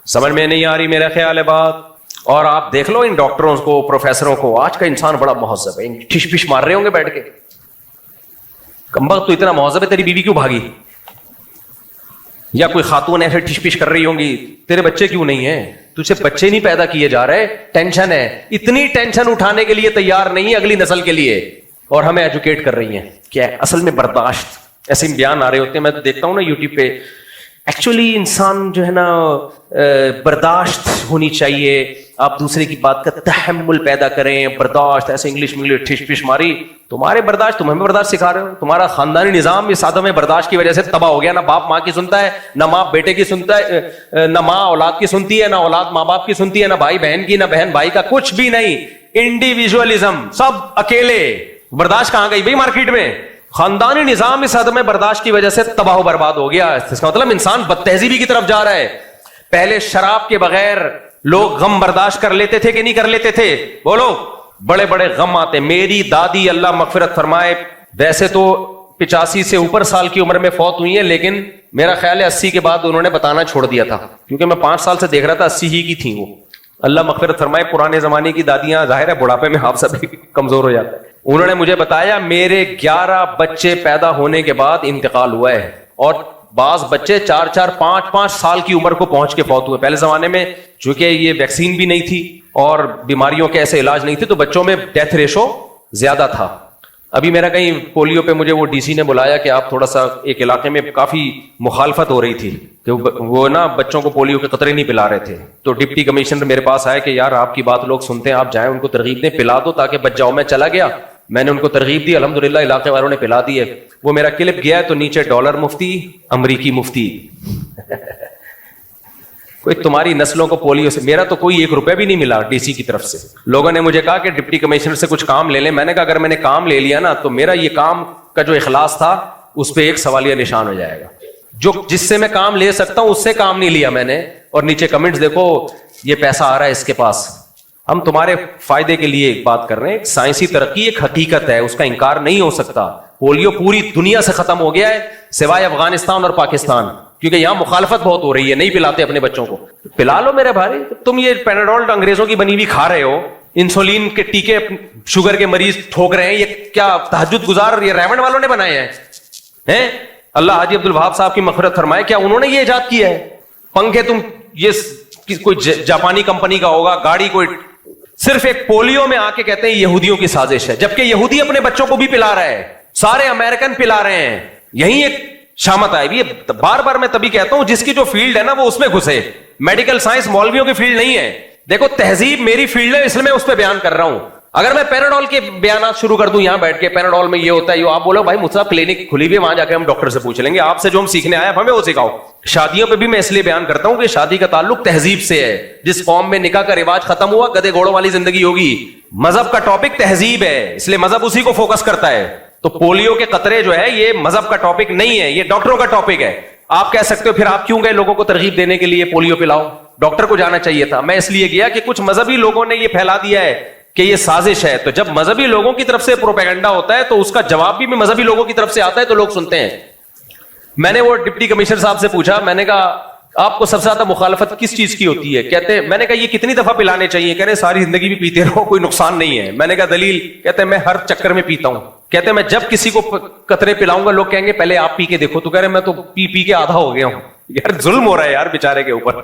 سمجھ میں نہیں آ رہی میرا خیال ہے بات. اور آپ دیکھ لو ان ڈاکٹروں کو, پروفیسروں کو, آج کا انسان بڑا مہذب ہے, ٹھش پش مار رہے ہوں گے بیٹھ کے. کمبخت تو اتنا مہذب ہے, تیری بیوی کیوں بھاگی؟ یا کوئی خاتون ایسے ٹھش پش کر رہی ہوں گی, تیرے بچے کیوں نہیں ہیں؟ تجھے بچے نہیں پیدا کیے جا رہے, ٹینشن ہے. اتنی ٹینشن اٹھانے کے لیے تیار نہیں ہے اگلی نسل کے لیے, اور ہمیں ایجوکیٹ کر رہی ہیں. کیا ہے اصل میں برداشت. ایسے بیان آ رہے ہوتے ہیں, میں دیکھتا ہوں نا یوٹیوب پہ. ایکچولی انسان جو ہے نا برداشت ہونی چاہیے, آپ دوسرے کی بات کا تحمل پیدا کریں, برداشت. ایسے انگلش میں ٹھش پش ماری, تمہارے برداشت, تم ہمیں برداشت سکھا رہے ہو. تمہارا خاندانی نظام اس عدم برداشت کی وجہ سے تباہ ہو گیا. نہ باپ ماں کی سنتا ہے, نہ ماں بیٹے کی سنتا ہے, نہ ماں اولاد کی سنتی ہے, نہ اولاد ماں باپ کی سنتی ہے, نہ بھائی بہن کی, نہ بہن بھائی کا, کچھ بھی نہیں. انڈیویجولزم, سب اکیلے. برداشت کہاں گئی بھائی مارکیٹ میں؟ خاندانی نظام اس عدم برداشت کی وجہ سے تباہ و برباد ہو گیا. اس کا مطلب انسان بد تہذیبی کی طرف جا رہا ہے. پہلے شراب کے بغیر لوگ غم برداشت کر لیتے تھے کہ نہیں کر لیتے تھے؟ بولو. بڑے بڑے غم آتے. میری دادی اللہ مغفرت فرمائے, ویسے تو 85 سے اوپر سال کی عمر میں فوت ہوئی ہیں, لیکن میرا خیال ہے 80 کے بعد انہوں نے بتانا چھوڑ دیا تھا, کیونکہ میں 5 سال سے دیکھ رہا تھا 80 ہی کی تھیں وہ. اللہ مغفرت فرمائے. پرانے زمانے کی دادیاں, ظاہر ہے بڑھاپے میں آپ سب کمزور ہو جاتا ہے. انہوں نے مجھے بتایا میرے 11 بچے پیدا ہونے کے بعد انتقال ہوا ہے, اور بعض بچے 4-4, 5-5 سال کی عمر کو پہنچ کے فوت ہوئے. پہلے زمانے میں چونکہ یہ ویکسین بھی نہیں تھی اور بیماریوں کے ایسے علاج نہیں تھے, تو بچوں میں ڈیتھ ریشو زیادہ تھا. ابھی میرا کہیں پولیو پہ مجھے وہ DC نے بلایا کہ آپ تھوڑا سا, ایک علاقے میں کافی مخالفت ہو رہی تھی کہ وہ نا بچوں کو پولیو کے قطرے نہیں پلا رہے تھے. تو ڈپٹی کمشنر میرے پاس آئے کہ یار آپ کی بات لوگ سنتے ہیں, آپ جائیں ان کو ترغیب دیں, پلا دو تاکہ بچ جاؤ. میں چلا گیا, میں نے ان کو ترغیب دی, الحمدللہ علاقے والوں نے پلا دی ہے. وہ میرا کلپ گیا ہے تو نیچے ڈالر مفتی, امریکی مفتی. کوئی تمہاری نسلوں کو پولیو سے, میرا تو کوئی 1 روپے بھی نہیں ملا DC کی طرف سے. لوگوں نے مجھے کہا کہ ڈپٹی کمشنر سے کچھ کام لے لیں. میں نے کہا اگر میں نے کام لے لیا نا تو میرا یہ کام کا جو اخلاص تھا اس پہ ایک سوالیہ نشان ہو جائے گا. جو جس سے میں کام لے سکتا ہوں اس سے کام نہیں لیا میں نے. اور نیچے کمنٹس دیکھو, یہ پیسہ آ رہا ہے اس کے پاس. ہم تمہارے فائدے کے لیے ایک بات کر رہے ہیں. سائنسی ترقی ایک حقیقت ہے, اس کا انکار نہیں ہو سکتا. پولیو پوری دنیا سے ختم ہو گیا ہے سوائے افغانستان اور پاکستان, کیونکہ یہاں مخالفت بہت ہو رہی ہے, نہیں پلاتے اپنے بچوں کو. پلا لو میرے بھائی, تم یہ پیناڈول انگریزوں کی بنی ہوئی کھا رہے ہو, انسولین کے ٹیکے شوگر کے مریض ٹھوک رہے ہیں, یہ کیا تہجد گزار یہ ریونڈ والوں نے بنائے ہیں؟ اللہ حاجی عبد الوہاب صاحب کی مغفرت فرمائے, کیا انہوں نے یہ ایجاد کیا ہے؟ پنکھے تم یہ کوئی جاپانی کمپنی کا ہوگا, گاڑی کوئی, صرف ایک پولیو میں آ کے کہتے ہیں یہودیوں کی سازش ہے, جبکہ یہودی اپنے بچوں کو بھی پلا رہے ہیں, سارے امریکن پلا رہے ہیں. یہی ایک شامت آئے بھی, بار بار میں تبھی کہتا ہوں جس کی جو فیلڈ ہے نا وہ اس میں گھسے, میڈیکل سائنس مولویوں کی فیلڈ نہیں ہے. دیکھو تہذیب میری فیلڈ ہے, اس لیے میں اس پہ بیان کر رہا ہوں. اگر میں پیناڈول کے بیانات شروع کر دوں یہاں بیٹھ کے, پیناڈول میں یہ ہوتا ہے, یہ آپ بولو بھائی مجھ سے کلینک کھلی ہوئی ہے, وہاں جا کے ہم ڈاکٹر سے پوچھ لیں گے, آپ سے جو ہم سیکھنے آئے ہمیں وہ سکھاؤ. شادیوں پہ بھی میں اس لیے بیان کرتا ہوں کہ شادی کا تعلق تہذیب سے ہے. جس قوم میں نکاح کا رواج ختم ہوا, گدے گھوڑوں والی زندگی ہوگی. مذہب کا ٹاپک تہذیب ہے, اس لیے مذہب اسی کو فوکس کرتا ہے. تو پولیو کے قطرے جو ہے یہ مذہب کا ٹاپک نہیں ہے, یہ ڈاکٹروں کا ٹاپک ہے. آپ کہہ سکتے ہو پھر آپ کیوں گئے لوگوں کو ترغیب دینے کے لیے پولیو پلاؤ؟ ڈاکٹر کو جانا چاہیے تھا. میں اس لیے گیا کہ کچھ مذہبی لوگوں نے یہ پھیلا دیا ہے کہ یہ سازش ہے. تو جب مذہبی لوگوں کی طرف سے پروپیگنڈا ہوتا ہے تو اس کا جواب بھی مذہبی لوگوں کی طرف سے آتا ہے تو لوگ سنتے ہیں. میں نے وہ ڈپٹی کمشنر صاحب سے پوچھا, میں نے کہا آپ کو سب سے زیادہ مخالفت کس چیز کی ہوتی ہے؟ کہتے ہیں, میں نے کہا یہ کتنی دفعہ پلانے چاہیے؟ کہتے ہیں ساری زندگی بھی پیتے رہو, کوئی نقصان نہیں ہے. میں نے کہا دلیل؟ کہتے ہیں میں ہر چکر میں پیتا ہوں. کہتے ہیں میں جب کسی کو قطرے پلاؤں گا لوگ کہیں گے پہلے آپ پی کے دیکھو. تو کہہ رہے میں تو پی کے آدھا ہو گیا ہوں. یار ظلم ہو رہا ہے یار بیچارے کے اوپر.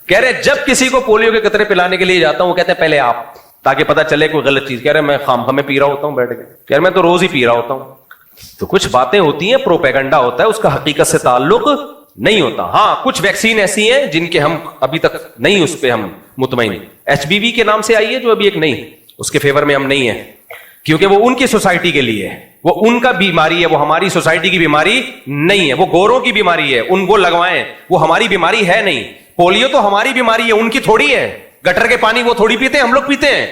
کہہ رہے جب کسی کو پولیو کے قطرے پلانے کے لیے جاتا ہوں کہتے ہیں پہلے آپ, تاکہ پتہ چلے کوئی غلط چیز. کہہ رہے میں خام میں پی رہا ہوتا ہوں بیٹھ کے. کہہ رہے میں تو روز ہی پی رہا ہوتا ہوں. تو کچھ باتیں ہوتی ہیں, پروپیگنڈا ہوتا ہے, اس کا حقیقت سے تعلق نہیں ہوتا. ہاں کچھ ویکسین ایسی ہیں جن کے ہم ابھی تک نہیں اس پہ ہم مطمئن. HBV کے نام سے آئی ہے جو ابھی ایک نہیں, اس کے فیور میں ہم نہیں ہیں, کیونکہ وہ ان کی سوسائٹی کے لیے ہے, وہ ان کا بیماری ہے, وہ ہماری سوسائٹی کی بیماری نہیں ہے, وہ گوروں کی بیماری ہے, ان کو لگوائیں, وہ ہماری بیماری ہے نہیں. پولیو تو ہماری بیماری ہے, ان کی تھوڑی ہے. گٹر کے پانی وہ تھوڑی پیتے ہیں, ہم لوگ پیتے ہیں.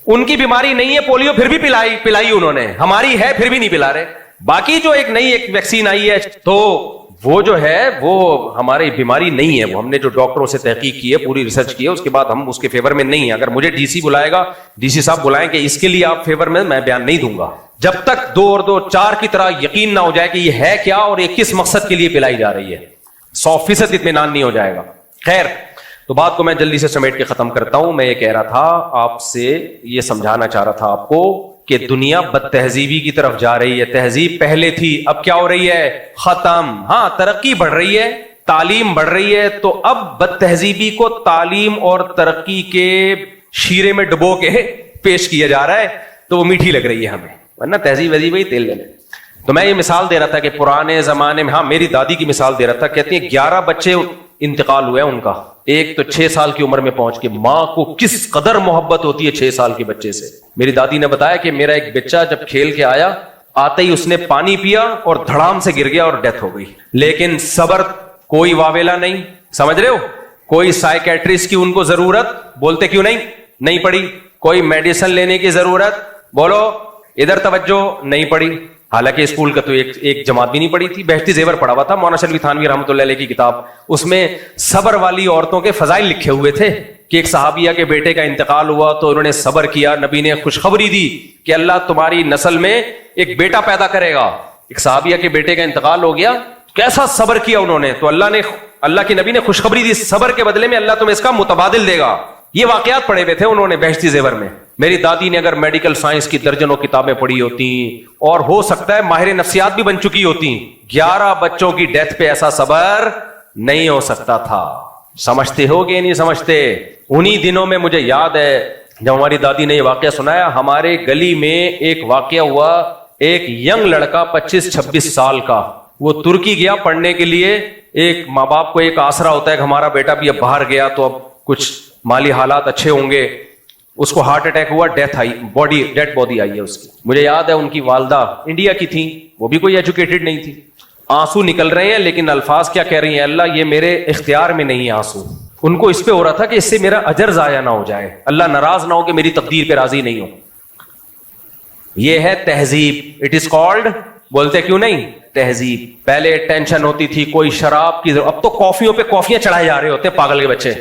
ان کی بیماری نہیں ہے پولیو, پھر بھی پلائی انہوں نے. ہماری ہے پھر بھی نہیں پلا رہے. باقی جو ایک نئی ایک ویکسین آئی ہے تو وہ جو ہے وہ ہماری بیماری نہیں ہے. وہ ہم نے جو ڈاکٹروں سے تحقیق کی ہے, پوری ریسرچ کی ہے, اس کے بعد ہم اس کے فیور میں نہیں ہیں. اگر مجھے ڈی سی بلائے گا, ڈی سی صاحب بلائیں کہ اس کے لیے آپ فیور میں بیان نہیں دوں گا, جب تک 2 اور 2 4 کی طرح یقین نہ ہو جائے کہ یہ ہے کیا اور یہ کس مقصد کے لیے پلائی جا رہی ہے. 100% اطمینان نہیں ہو جائے گا. خیر, تو بات کو میں جلدی سے سمیٹ کے ختم کرتا ہوں. میں یہ کہہ رہا تھا آپ سے, یہ سمجھانا چاہ رہا تھا آپ کو کہ دنیا بد تہذیبی کی طرف جا رہی ہے. تہذیب پہلے تھی, اب کیا ہو رہی ہے؟ ختم. ہاں ترقی بڑھ رہی ہے, تعلیم بڑھ رہی ہے, تو اب بد تہذیبی کو تعلیم اور ترقی کے شیرے میں ڈبو کے پیش کیا جا رہا ہے, تو وہ میٹھی لگ رہی ہے ہمیں, ورنہ تہذیب وہی وہی تیل لے لے. تو میں یہ مثال دے رہا تھا کہ پرانے زمانے میں, ہاں میری دادی کی مثال دے رہا تھا, کہتی ہیں 11 بچے انتقال ہوا ہے ان کا. ایک تو 6 سال کی عمر میں پہنچ کے, ماں کو کس قدر محبت ہوتی ہے 6 سال کے بچے سے. میری دادی نے بتایا کہ میرا ایک بچہ جب کھیل کے آیا, آتے ہی اس نے پانی پیا اور دھڑام سے گر گیا اور ڈیتھ ہو گئی. لیکن صبر, کوئی واویلا نہیں, سمجھ رہے ہو, کوئی سائیکیٹرسٹ کی ان کو ضرورت, بولتے کیوں نہیں پڑی, کوئی میڈیسن لینے کی ضرورت, بولو ادھر توجہ نہیں پڑی. حالانکہ اسکول کا تو ایک جماعت بھی نہیں پڑی تھی. بہشتی زیور پڑھا ہوا تھا, مولانا شلوی تھانوی رحمۃ اللہ علیہ کی کتاب, اس میں صبر والی عورتوں کے فضائل لکھے ہوئے تھے کہ ایک صحابیہ کے بیٹے کا انتقال ہوا تو انہوں نے صبر کیا. نبی نے خوشخبری دی کہ اللہ تمہاری نسل میں ایک بیٹا پیدا کرے گا. ایک صحابیہ کے بیٹے کا انتقال ہو گیا, کیسا صبر کیا انہوں نے, تو اللہ کے نبی نے خوشخبری دی, صبر کے بدلے میں اللہ تمہیں اس کا متبادل دے گا. یہ واقعات پڑھے ہوئے تھے انہوں نے بہشتی زیور میں. میری دادی نے اگر میڈیکل سائنس کی درجنوں کتابیں پڑھی ہوتی اور ہو سکتا ہے ماہر نفسیات بھی بن چکی ہوتی, 11 بچوں کی ڈیتھ پہ ایسا صبر نہیں ہو سکتا تھا. سمجھتے ہو گے نہیں سمجھتے؟ انہی دنوں میں مجھے یاد ہے جب ہماری دادی نے یہ واقعہ سنایا, ہمارے گلی میں ایک واقعہ ہوا, ایک ینگ لڑکا 25-26 سال کا, وہ ترکی گیا پڑھنے کے لیے. ایک ماں باپ کو ایک آسرا ہوتا ہے کہ ہمارا بیٹا بھی اب باہر گیا تو اب کچھ مالی حالات اچھے ہوں گے. اس کو ہارٹ اٹیک ہوا, ڈیتھ آئی, ڈیڈ باڈی آئی ہے اس کی. مجھے یاد ہے ان کی والدہ انڈیا کی تھیں, وہ بھی کوئی ایجوکیٹڈ نہیں تھی. آنسو نکل رہے ہیں لیکن الفاظ کیا کہہ رہی ہیں, اللہ یہ میرے اختیار میں نہیں آنسو. ان کو اس پہ ہو رہا تھا کہ اس سے میرا اجر ضائع نہ ہو جائے, اللہ ناراض نہ ہو کہ میری تقدیر پہ راضی نہیں ہو. یہ ہے تہذیب. اٹ از کالڈ, بولتے کیوں نہیں, تہذیب. پہلے ٹینشن ہوتی تھی کوئی شراب کی, اب تو کافیوں پہ کافیاں چڑھائے جا رہے ہوتے ہیں پاگل کے بچے.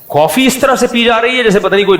کافی اس طرح سے پی جا رہی ہے جیسے پتہ نہیں کوئی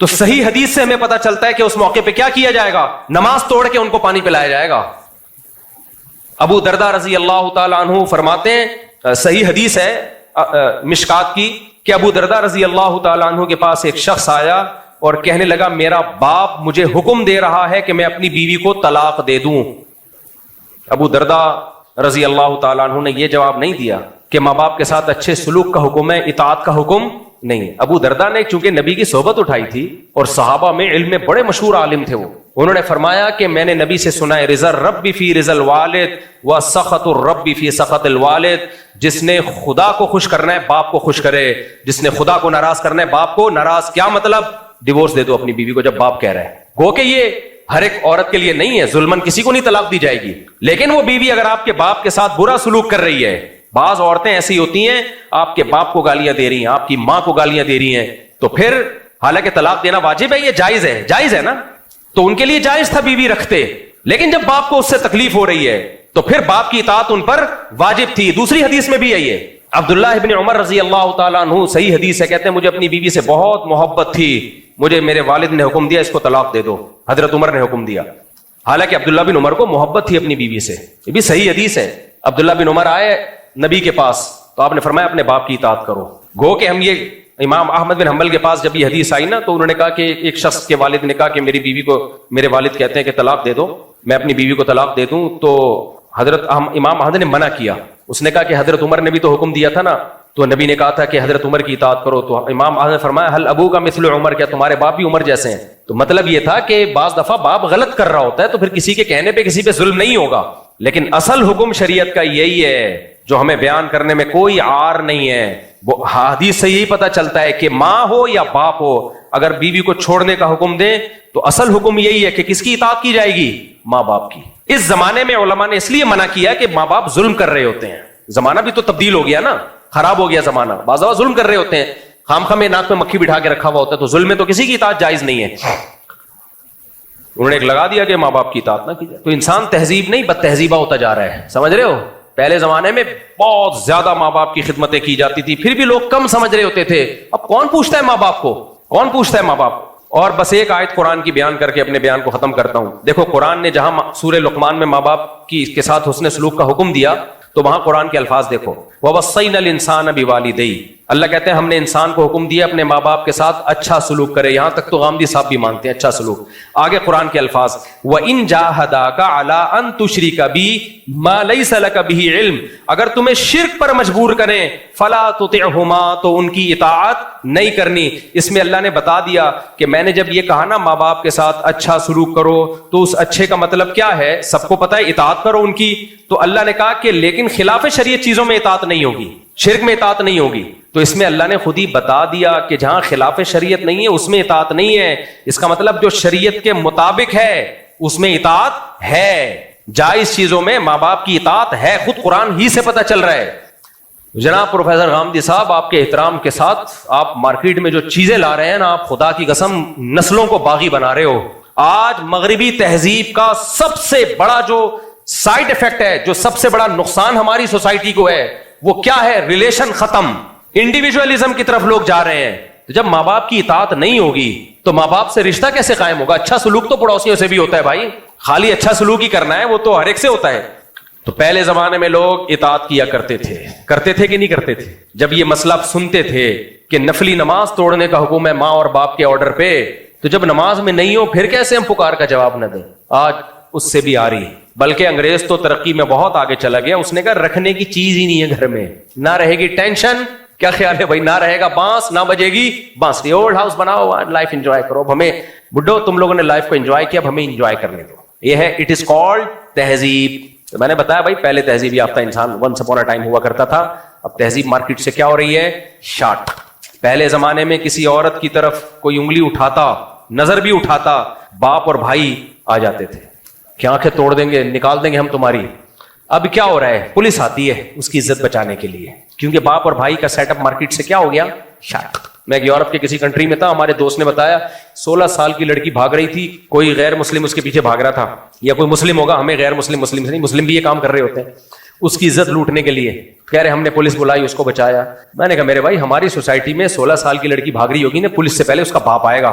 تو صحیح حدیث سے ہمیں پتا چلتا ہے کہ اس موقع پہ کیا کیا جائے گا, نماز توڑ کے ان کو پانی پلایا جائے گا. ابو درداء رضی اللہ تعالی عنہ فرماتے ہیں, صحیح حدیث ہے مشکات کی, کہ ابو درداء رضی اللہ تعالی عنہ کے پاس ایک شخص آیا اور کہنے لگا میرا باپ مجھے حکم دے رہا ہے کہ میں اپنی بیوی کو طلاق دے دوں. ابو درداء رضی اللہ تعالی عنہ نے یہ جواب نہیں دیا کہ ماں باپ کے ساتھ اچھے سلوک کا حکم ہے, اطاعت کا حکم نہیں. ابو درداء نے چونکہ نبی کی صحبت اٹھائی تھی اور صحابہ میں علم میں بڑے مشہور عالم تھے, وہ انہوں نے فرمایا کہ میں نے نبی سے سنا ہے رضا الرب فی رضا الوالد و سخط الرب فی سخط الوالد, جس نے خدا کو خوش کرنا ہے باپ کو خوش کرے, جس نے خدا کو ناراض کرنا ہے باپ کو ناراض. کیا مطلب؟ ڈیورس دے دو اپنی بیوی کو جب باپ کہہ رہا ہے. گو کہ یہ ہر ایک عورت کے لیے نہیں ہے, ظلمن کسی کو نہیں طلاق دی جائے گی, لیکن وہ بیوی اگر آپ کے باپ کے ساتھ برا سلوک کر رہی ہے, بعض عورتیں ایسی ہوتی ہیں آپ کے باپ کو گالیاں دے رہی ہیں, آپ کی ماں کو گالیاں دے رہی ہیں, تو پھر حالانکہ طلاق دینا واجب ہے, یہ جائز ہے, جائز ہے نا, تو ان کے لیے جائز تھا بیوی رکھتے, لیکن جب باپ کو اس سے تکلیف ہو رہی ہے تو پھر باپ کی اطاعت ان پر واجب تھی. دوسری حدیث میں بھی یہی ہے, عبداللہ ابن عمر رضی اللہ تعالیٰ عنہ, صحیح حدیث ہے, کہتے ہیں مجھے اپنی بیوی سے بہت محبت تھی, مجھے میرے والد نے حکم دیا اس کو طلاق دے دو, حضرت عمر نے حکم دیا. حالانکہ عبداللہ بن عمر کو محبت تھی اپنی بیوی سے, یہ بھی صحیح حدیث ہے. عبداللہ بن عمر آئے نبی کے پاس تو آپ نے فرمایا اپنے باپ کی اطاعت کرو. گو کہ ہم یہ امام احمد بن حنبل کے پاس جب یہ حدیث آئی نا تو انہوں نے کہا کہ ایک شخص کے والد نے کہا کہ میری بیوی کو میرے والد کہتے ہیں کہ طلاق دے دو, میں اپنی بیوی کو طلاق دے دوں, تو حضرت امام احمد نے منع کیا. اس نے کہا کہ حضرت عمر نے بھی تو حکم دیا تھا نا, تو نبی نے کہا تھا کہ حضرت عمر کی اطاعت کرو. تو امام احمد نے فرمایا حل ابو کا مثل عمر, کیا تمہارے باپ بھی عمر جیسے ہیں؟ تو مطلب یہ تھا کہ بعض دفعہ باپ غلط کر رہا ہوتا ہے تو پھر کسی کے کہنے پہ کسی پہ ظلم نہیں ہوگا, لیکن اصل حکم شریعت کا یہی ہے جو ہمیں بیان کرنے میں کوئی عار نہیں ہے. وہ حدیث سے یہی پتا چلتا ہے کہ ماں ہو یا باپ ہو, اگر بیوی کو چھوڑنے کا حکم دیں تو اصل حکم یہی ہے کہ کس کی اطاعت کی جائے گی؟ ماں باپ کی. اس زمانے میں علماء نے اس لیے منع کیا کہ ماں باپ ظلم کر رہے ہوتے ہیں, زمانہ بھی تو تبدیل ہو گیا نا, خراب ہو گیا زمانہ, بعض دفعہ ظلم کر رہے ہوتے ہیں, خام میں ناک میں مکھی بٹھا کے رکھا ہوا ہوتا ہے, تو ظلم میں تو کسی کی اطاعت جائز نہیں ہے. انہوں نے ایک لگا دیا کہ ماں باپ کی اطاعت نہ کی جائے, تو انسان تہذیب نہیں بد تہذیبہ ہوتا جا رہا ہے, سمجھ رہے ہو؟ پہلے زمانے میں بہت زیادہ ماں باپ کی خدمتیں کی جاتی تھی, پھر بھی لوگ کم سمجھ رہے ہوتے تھے. اب کون پوچھتا ہے ماں باپ کو, کون پوچھتا ہے ماں باپ؟ اور بس ایک آیت قرآن کی بیان کر کے اپنے بیان کو ختم کرتا ہوں. دیکھو قرآن نے جہاں سورہ لقمان میں ماں باپ کی کے ساتھ حسن سلوک کا حکم دیا تو وہاں قرآن کے الفاظ دیکھو, وَوَصَّيْنَا الْإِنسَانَ بِوَالِدَيْهِ, اللہ کہتے ہیں ہم نے انسان کو حکم دیا اپنے ماں باپ کے ساتھ اچھا سلوک کرے. یہاں تک تو غامدی صاحب بھی مانتے ہیں اچھا سلوک. آگے قرآن کے الفاظ, وَإِن جَاهَدَاكَ عَلَىٰ أَن تُشْرِكَ بِي مَا لَيْسَ لَكَ بِهِ عِلْم, اگر تمہیں شرک پر مجبور کریں فَلَا تُطِعْهُمَا, تو ان کی اطاعت نہیں کرنی. اس میں اللہ نے بتا دیا کہ میں نے جب یہ کہا نا ماں باپ کے ساتھ اچھا سلوک کرو, تو اس اچھے کا مطلب کیا ہے؟ سب کو پتہ ہے اطاعت کرو ان کی. تو اللہ نے کہا کہ لیکن خلاف شریعت چیزوں میں اطاعت نہیں ہوگی, شرک میں اطاعت نہیں ہوگی. تو اس میں اللہ نے خود ہی بتا دیا کہ جہاں خلاف شریعت نہیں ہے اس میں اطاعت نہیں ہے. اس کا مطلب جو شریعت کے مطابق ہے اس میں اطاعت ہے. جائز چیزوں میں ماں باپ کی اطاعت ہے, خود قرآن ہی سے پتہ چل رہا ہے. جناب پروفیسر غامدی صاحب, آپ کے احترام کے ساتھ, آپ مارکیٹ میں جو چیزیں لا رہے ہیں نا, آپ خدا کی قسم نسلوں کو باغی بنا رہے ہو. آج مغربی تہذیب کا سب سے بڑا جو سائیڈ افیکٹ ہے, جو سب سے بڑا نقصان ہماری سوسائٹی کو ہے, وہ کیا ہے؟ ریلیشن ختم, انڈیویجولزم کی طرف لوگ جا رہے ہیں. تو جب ماں باپ کی اطاعت نہیں ہوگی تو ماں باپ سے رشتہ کیسے قائم ہوگا؟ اچھا سلوک تو پڑوسیوں سے بھی ہوتا ہے بھائی, خالی اچھا سلوک ہی کرنا ہے وہ تو ہر ایک سے ہوتا ہے. تو پہلے زمانے میں لوگ اطاعت کیا کرتے تھے کہ نہیں کرتے تھے؟ جب یہ مسئلہ سنتے تھے کہ نفلی نماز توڑنے کا حکم ہے ماں اور باپ کے آرڈر پہ, تو جب نماز میں نہیں ہو پھر کیسے ہم پکار کا جواب نہ دیں؟ آج اس سے بھی آ رہی ہے. بلکہ انگریز تو ترقی میں بہت آگے چلا گیا, اس نے کہا رکھنے کی چیز ہی نہیں ہے گھر میں, نہ رہے گی ٹینشن. کیا خیال ہے بھائی؟ نہ رہے گا بانس, نہ بجے گی بانسری. اولڈ ہاؤس بناؤ, لائف انجوائے کرو. اب ہمیں بڈھو تم لوگوں نے لائف کو انجوائے کیا, اب ہمیں انجوائے کرنے دو. یہ ہے اٹ از کالڈ تہذیب. میں نے بتایا بھائی پہلے تہذیب یافتہ انسان ونس اپون اے ٹائم ہوا کرتا تھا, اب تہذیب مارکیٹ سے کیا ہو رہی ہے؟ شارٹ. پہلے زمانے میں کسی عورت کی طرف کوئی انگلی اٹھاتا, نظر بھی اٹھاتا, باپ اور بھائی آ جاتے تھے کہ آنکھیں توڑ دیں گے, نکال دیں گے ہم تمہاری. اب کیا ہو رہا ہے؟ پولیس آتی ہے اس کی عزت بچانے کے لیے, کیونکہ باپ اور بھائی کا سیٹ اپ مارکیٹ سے کیا ہو گیا؟ شارٹ. میں یورپ کے کسی کنٹری میں تھا, ہمارے دوست نے بتایا 16 سال کی لڑکی بھاگ رہی تھی, کوئی غیر مسلم اس کے پیچھے بھاگ رہا تھا, یا کوئی مسلم ہوگا, ہمیں غیر مسلم سے نہیں, مسلم بھی یہ کام کر رہے ہوتے ہیں, اس کی عزت لوٹنے کے لیے. کہہ رہے ہم نے پولیس بلائی, اس کو بچایا. میں نے کہا میرے بھائی ہماری سوسائٹی میں 16 سال کی لڑکی بھاگ رہی ہوگی نا, پولیس سے پہلے اس کا باپ آئے گا.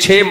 6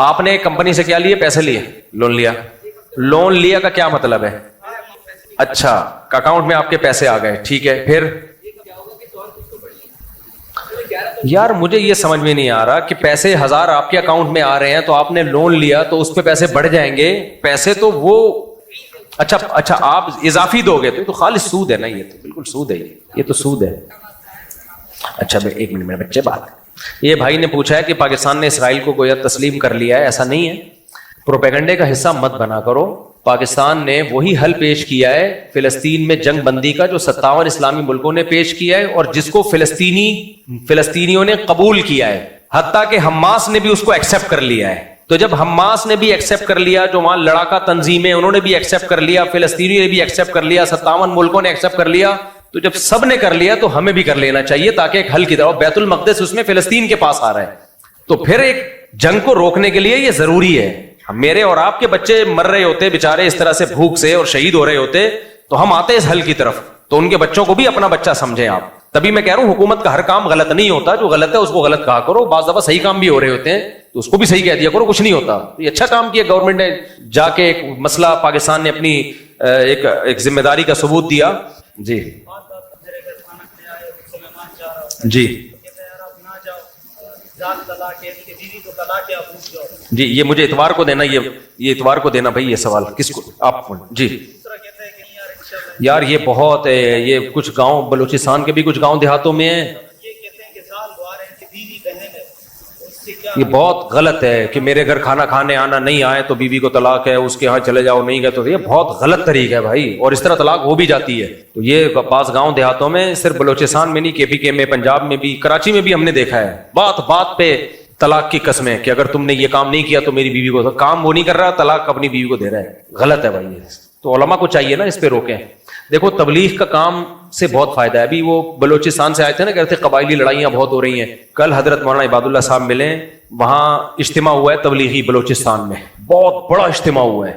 آپ نے کمپنی سے کیا لیے؟ پیسے لیے، لون لیا. لون لیا کا کیا مطلب ہے؟ اچھا اکاؤنٹ میں آپ کے پیسے آ گئے، ٹھیک ہے، پھر یار مجھے یہ سمجھ میں نہیں آ رہا کہ پیسے 1000 آپ کے اکاؤنٹ میں آ رہے ہیں تو آپ نے لون لیا تو اس پہ پیسے بڑھ جائیں گے. پیسے تو وہ اچھا آپ اضافی دو گے تو خالص سود ہے نا، یہ تو بالکل سود ہے، یہ تو سود ہے. اچھا ایک منٹ میرے بچے بات، یہ بھائی نے پوچھا ہے کہ پاکستان نے اسرائیل کو گویا تسلیم کر لیا ہے. ایسا نہیں ہے، پروپیگنڈے کا حصہ مت بنا کرو. پاکستان نے وہی حل پیش کیا ہے فلسطین میں جنگ بندی کا جو 57 اسلامی ملکوں نے پیش کیا ہے اور جس کو فلسطینیوں نے قبول کیا ہے، حتیٰ کہ حماس نے بھی اس کو ایکسپٹ کر لیا ہے. تو جب حماس نے بھی ایکسپٹ کر لیا، جو وہاں لڑاکا تنظیمیں انہوں نے بھی ایکسپٹ کر لیا، فلسطینیوں نے بھی ایکسپٹ کر لیا، 57 ملکوں نے ایکسپٹ کر لیا، تو جب سب نے کر لیا تو ہمیں بھی کر لینا چاہیے تاکہ ایک حل کی طرف. بیت المقدس اس میں فلسطین کے پاس آ رہا ہے، تو پھر ایک جنگ کو روکنے کے لیے یہ ضروری ہے. میرے اور آپ کے بچے مر رہے ہوتے بےچارے اس طرح سے بھوک سے اور شہید ہو رہے ہوتے تو ہم آتے اس حل کی طرف. تو ان کے بچوں کو بھی اپنا بچہ سمجھیں آپ. تبھی میں کہہ رہا ہوں حکومت کا ہر کام غلط نہیں ہوتا، جو غلط ہے اس کو غلط کہا کرو. بعض دفعہ صحیح کام بھی ہو رہے ہوتے ہیں تو اس کو بھی صحیح کہہ دیا کرو، کچھ نہیں ہوتا. یہ اچھا کام کیا گورنمنٹ نے، جا کے ایک مسئلہ پاکستان نے اپنی ایک ذمہ داری کا ثبوت دیا. جی جی یہ مجھے اتوار کو دینا، یہ اتوار کو دینا بھائی. یہ سوال کس کو؟ آپ جی یار یہ بہت ہے، یہ کچھ گاؤں بلوچستان کے بھی کچھ گاؤں دیہاتوں میں ہیں، یہ بہت غلط ہے کہ میرے گھر کھانا کھانے آنا، نہیں آئے تو بیوی کو طلاق ہے، اس کے ہاں چلے جاؤ، نہیں گئے تو. یہ بہت غلط طریقہ ہے بھائی، اور اس طرح طلاق ہو بھی جاتی ہے. تو یہ بعض گاؤں دیہاتوں میں، صرف بلوچستان میں نہیں، کے پی کے میں، پنجاب میں بھی، کراچی میں بھی ہم نے دیکھا ہے. بات بات پہ طلاق کی قسمیں کہ اگر تم نے یہ کام نہیں کیا تو میری بیوی کو، کام وہ نہیں کر رہا، طلاق اپنی بیوی کو دے رہا ہے. غلط ہے بھائی یہ. تو علماء کو چاہیے نا اس پہ روکیں. دیکھو تبلیغ کا کام سے بہت فائدہ ہے. ابھی وہ بلوچستان سے آئے تھے نا، کہتے ہیں قبائلی لڑائیاں بہت ہو رہی ہیں. کل حضرت مولانا عباد اللہ صاحب ملے، وہاں اجتماع ہوا ہے تبلیغی بلوچستان میں، بہت بڑا اجتماع ہوا ہے.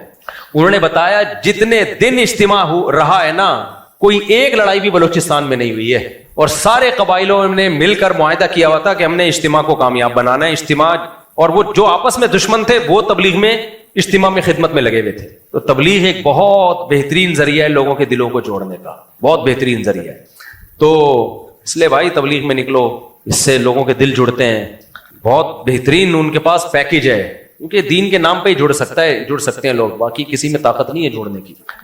انہوں نے بتایا جتنے دن اجتماع رہا ہے نا، کوئی ایک لڑائی بھی بلوچستان میں نہیں ہوئی ہے، اور سارے قبائلوں نے مل کر معاہدہ کیا ہوا تھا کہ ہم نے اجتماع کو کامیاب بنانا ہے. اجتماع، اور وہ جو آپس میں دشمن تھے وہ تبلیغ میں اجتماع میں خدمت میں لگے ہوئے تھے. تو تبلیغ ایک بہت بہترین ذریعہ ہے لوگوں کے دلوں کو جوڑنے کا، بہت بہترین ذریعہ ہے. تو اس لیے بھائی تبلیغ میں نکلو، اس سے لوگوں کے دل جڑتے ہیں. بہت بہترین ان کے پاس پیکیج ہے، کیونکہ دین کے نام پہ ہی جڑ سکتے ہیں لوگ، باقی کسی میں طاقت نہیں ہے جوڑنے کی.